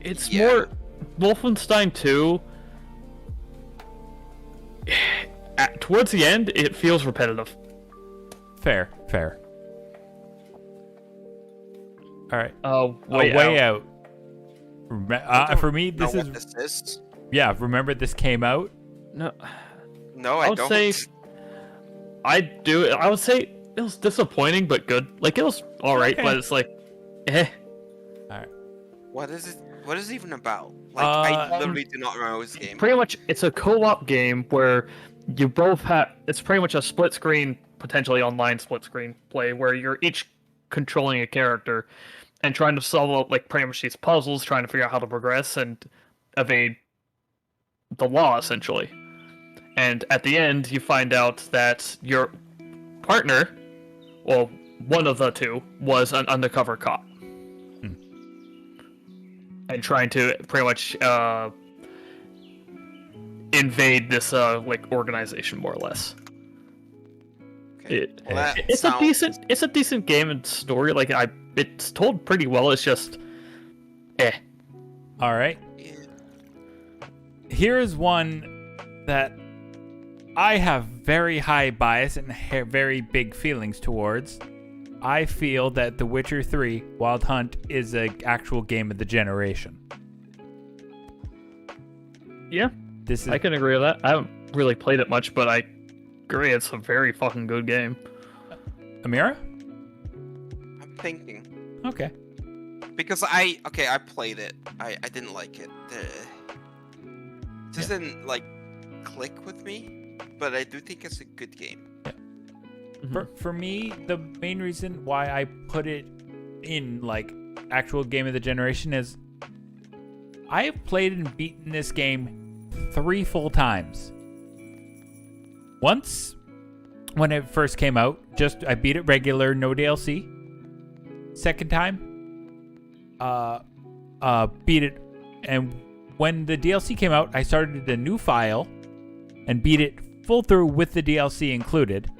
It's Yeah. more Wolfenstein 2. Towards the end, it feels repetitive. Fair. All right. Way Out. For me, this is This is. yeah. Remember, this came out. No, No, I I would don't. say I would say it was disappointing but good. Like it was all right, Okay. but it's like, eh. All right. What is it? What is it even about? Like, I Um, literally do not remember this game. Pretty much, it's a co-op game where you both have. It's pretty much a split screen, potentially online split screen play, where you're each controlling a character and trying to solve like pretty much these puzzles, trying to figure out how to progress and evade the law, essentially. And at the end, you find out that your partner, well, one of the two, was an undercover cop. And trying to pretty much invade this like organization, more or less. Okay. Well, that It's sounds- a decent game and story. Like it's told pretty well. It's just, eh. All right. Yeah. Here is one that I have very high bias and very big feelings towards. I feel that The Witcher 3 Wild Hunt is an actual game of the generation. Yeah, This is I can agree with that. I haven't really played it much, but I agree it's a very fucking good game. Amira? I'm thinking Okay. because I played it. I didn't like it. It just didn't like click with me, but I do think it's a good game. For me, the main reason why I put it in like actual game of the generation is I have played and beaten this game 3 full times. Once when it first came out, I beat it regular, no DLC. Second time, beat it, and when the DLC came out, I started a new file and beat it full through with the DLC included.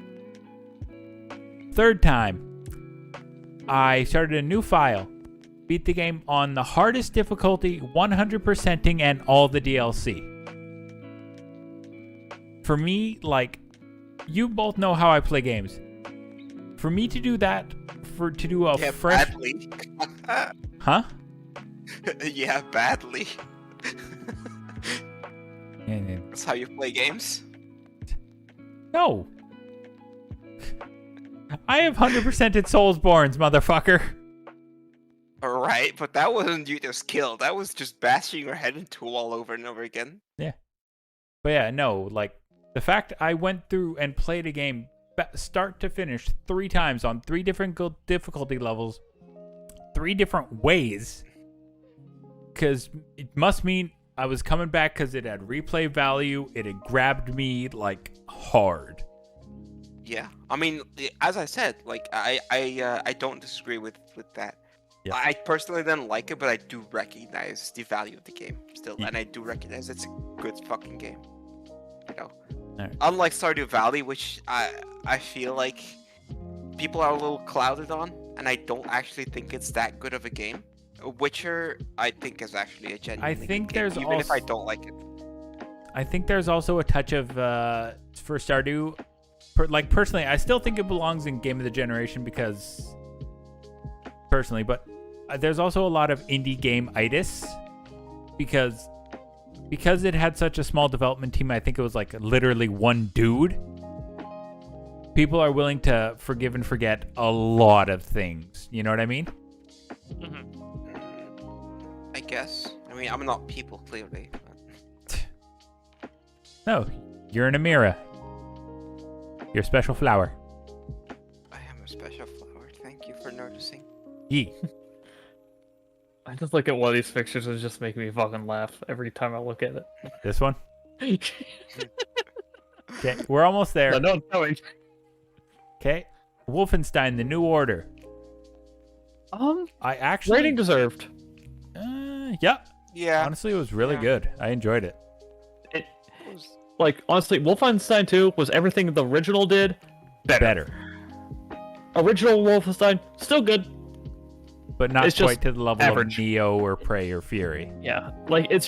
Third time, I started a new file, beat the game on the hardest difficulty, 100%ing and all the DLC. For me, like, you both know how I play games. For me to do that, to do a Yeah, fresh... badly. Huh? Yeah, badly. Yeah. That's how you play games. No. I have 100%ed Soulsborns, motherfucker. Alright, but that wasn't you just killed. That was just bashing your head into a wall over and over again. But yeah, no, like, the fact I went through and played a game start to finish 3 times on 3 different difficulty levels, 3 different ways, because it must mean I was coming back because it had replay value. It had grabbed me, like, hard. Yeah, I mean, as I said, like I don't disagree with that. Yeah. I personally didn't like it, but I do recognize the value of the game still, Yeah. and I do recognize it's a good fucking game. You know, Alright. unlike Stardew Valley, which I feel like people are a little clouded on, and I don't actually think it's that good of a game. Witcher, I think, is actually a genuinely good think game, there's even if I also- don't like it. I think there's also a touch of, for Stardew, personally, I still think it belongs in Game of the Generation because, personally, but there's also a lot of indie game-itis because it had such a small development team. I think it was like literally one dude. People are willing to forgive and forget a lot of things. You know what I mean? I guess. I mean, I'm not people, clearly. But... No, you're an Amira. You're a special flower. I am a special flower. Thank you for noticing. Yee. I just look at one of these pictures and just make me fucking laugh every time I look at it. This one? Okay, we're almost there. No, I'm telling. Okay. Wolfenstein: The New Order. I actually Rating deserved. Yeah. Yeah. Honestly, it was really Yeah. good. I enjoyed it. Like, honestly, Wolfenstein 2 was everything the original did, better. Better. Original Wolfenstein, still good. but not It's just quite to the level average. of Neo or Prey or Fury. Yeah, like it's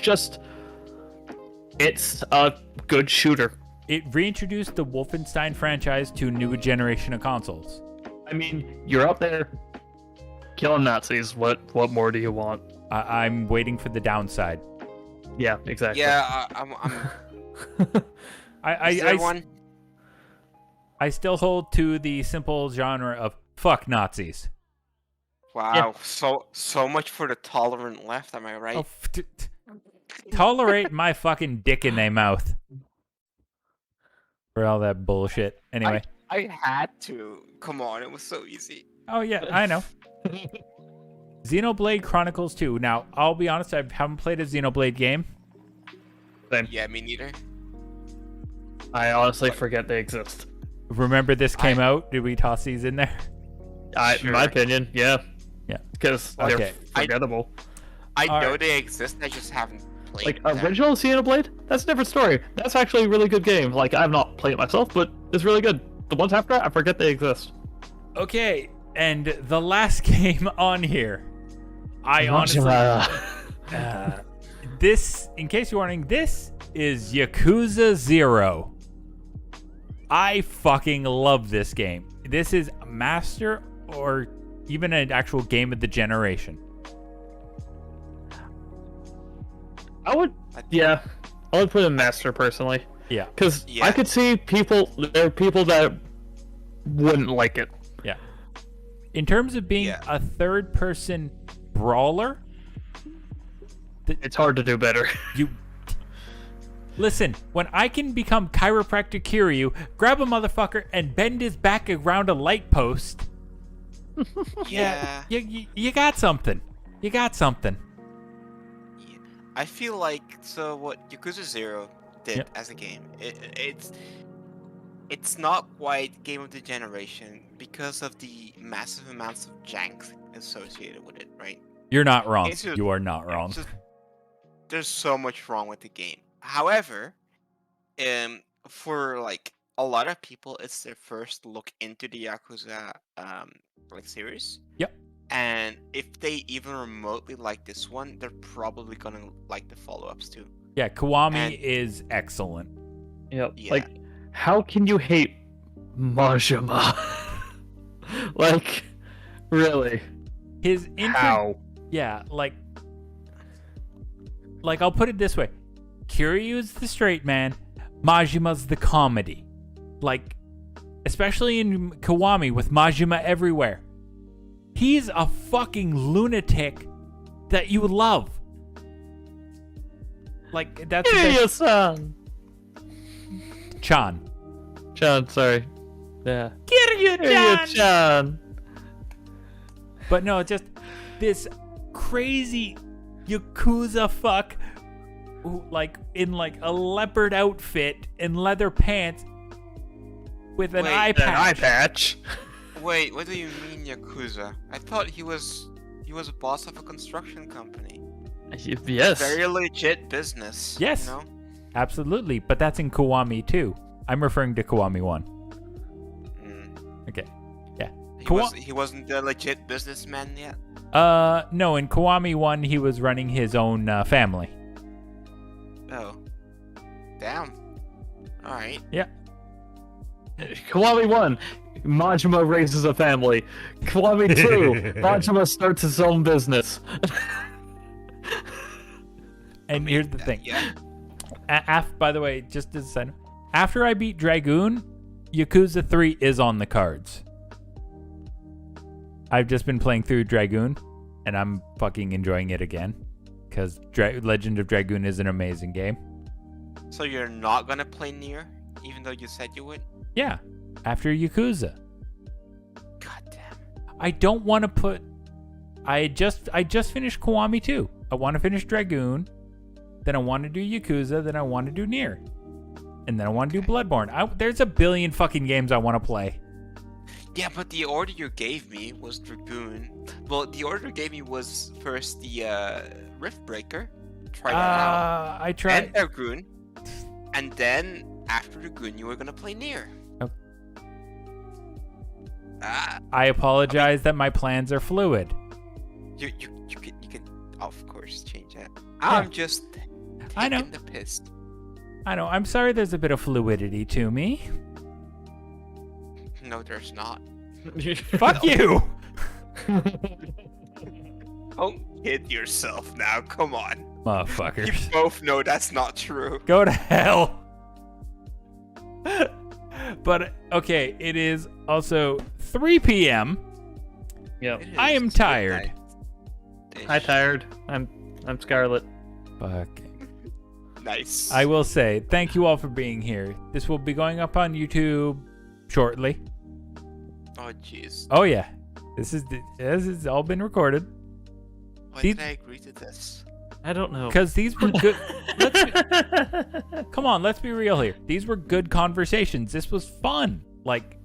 a good shooter. It reintroduced the Wolfenstein franchise to a new generation of consoles. I mean, you're up there killing Nazis. What more do you want? I'm waiting for the downside. Yeah, exactly. Yeah, is there one? I still hold to the simple genre of fuck Nazis. Wow, so much for the tolerant left, am I right? Oh, tolerate my fucking dick in their mouth. For all that bullshit. Anyway. I had to. Come on, it was so easy. Oh, yeah, I know. Xenoblade Chronicles 2. Now, I'll be honest, I haven't played a Xenoblade game. Same. Yeah, me neither. I honestly forget they exist. Remember this came out? Did we toss these in there? In my opinion, yeah. Yeah. Because Okay. they're forgettable. I know Alright. they exist, I just haven't played Like, them. original Xenoblade? That's a different story. That's actually a really good game. Like, I've not played it myself, but it's really good. The ones after I forget they exist. Okay, and the last game on here. I honestly... this, in case you're wondering, this is Yakuza 0. I fucking love this game. This is a master or even an actual game of the generation. I would put it in Master personally. Yeah. Because Yeah. I could see there are people that wouldn't like it. Yeah. In terms of being Yeah. a third-person brawler, It's hard to do better. you... Listen, when I can become Chiropractor Kiryu, grab a motherfucker, and bend his back around a light post, Yeah. you got something. You got something. I feel like what Yakuza 0 did Yep. as a game, it's not quite game of the generation because of the massive amounts of jank associated with it, right? You're not wrong. It's just- You are not wrong. It's just- there's so much wrong with the game. However, for like a lot of people, it's their first look into the Yakuza like series. Yep. And if they even remotely like this one, they're probably gonna like the follow-ups too. Yeah, Kiwami And- is excellent. Yep. Yeah. Like, how can you hate Majima? Like, really? His How? Yeah, like I'll put it this way. Kiryu's the straight man, Majima's the comedy. Like, especially in Kiwami with Majima everywhere. He's a fucking lunatic that you love. Like, that's the best- Kiryu-san! Chan. Chan, sorry. Yeah. Kiryu-chan! Kiryu-chan! But no, it's just this crazy Yakuza fuck who, like, in like a leopard outfit and leather pants with an Wait, eye An patch. eye patch. Wait, what do you mean Yakuza? I thought he was a boss of a construction company. Yes. Very legit business. Yes. You know? Absolutely, but that's in Kiwami too. I'm referring to Kiwami 1. Mm. Okay. Yeah. He wasn't a legit businessman yet. No, in Kiwami 1 he was running his own family. Oh. Damn. Alright. Yeah. Kiwami 1, Majima raises a family. Kiwami 2, Majima starts his own business. And here's the thing. Yeah. By the way, just as a side note, after I beat Dragoon, Yakuza 3 is on the cards. I've just been playing through Dragoon, and I'm fucking enjoying it again. Because Legend of Dragoon is an amazing game. So you're not gonna play Nier, even though you said you would? Yeah, after Yakuza. God damn. I don't want to put... I just finished Kiwami 2. I want to finish Dragoon. Then I want to do Yakuza. Then I want to do Nier. And then I want to do Bloodborne. There's a billion fucking games I want to play. Yeah, but the order you gave me was Dragoon. Well, the order you gave me was first the Rift Breaker. Try that out. I tried. And Dragoon. And then after Dragoon, you were gonna play Nier. Oh. Ah, I apologize that my plans are fluid. You can of course change that. Yeah. I'm just I know. taking the piss. I know. I'm sorry. There's a bit of fluidity to me. No, there's not. Fuck you. Don't kid yourself now. Come on. You Motherfuckers. both know that's not true. Go to hell. But okay, it is also 3 p.m. Yep. It I is am tired. midnight-ish. Hi, tired. I'm Scarlet. Fuck. Nice. I will say thank you all for being here. This will be going up on YouTube shortly. Oh jeez. Oh yeah, this has all been recorded Why these- did I agree to this? I don't know. because these were good. Come on, let's be real here. These were good conversations. This was fun. Like,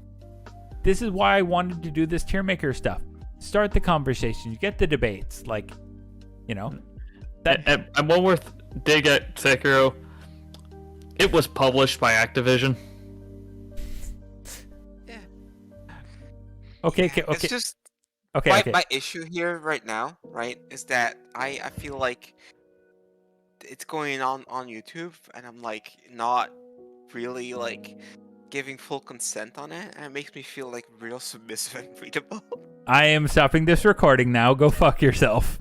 this is why I wanted to do this Tiermaker stuff. Start the conversation. You get the debates. Like, you know. And one more dig at Sekiro. It was published by Activision. Yeah. Okay. It's just Okay. my issue here right now, right, is that I feel like it's going on YouTube, and I'm like not really like giving full consent on it, and it makes me feel like real submissive and readable. I am stopping this recording now. Go fuck yourself.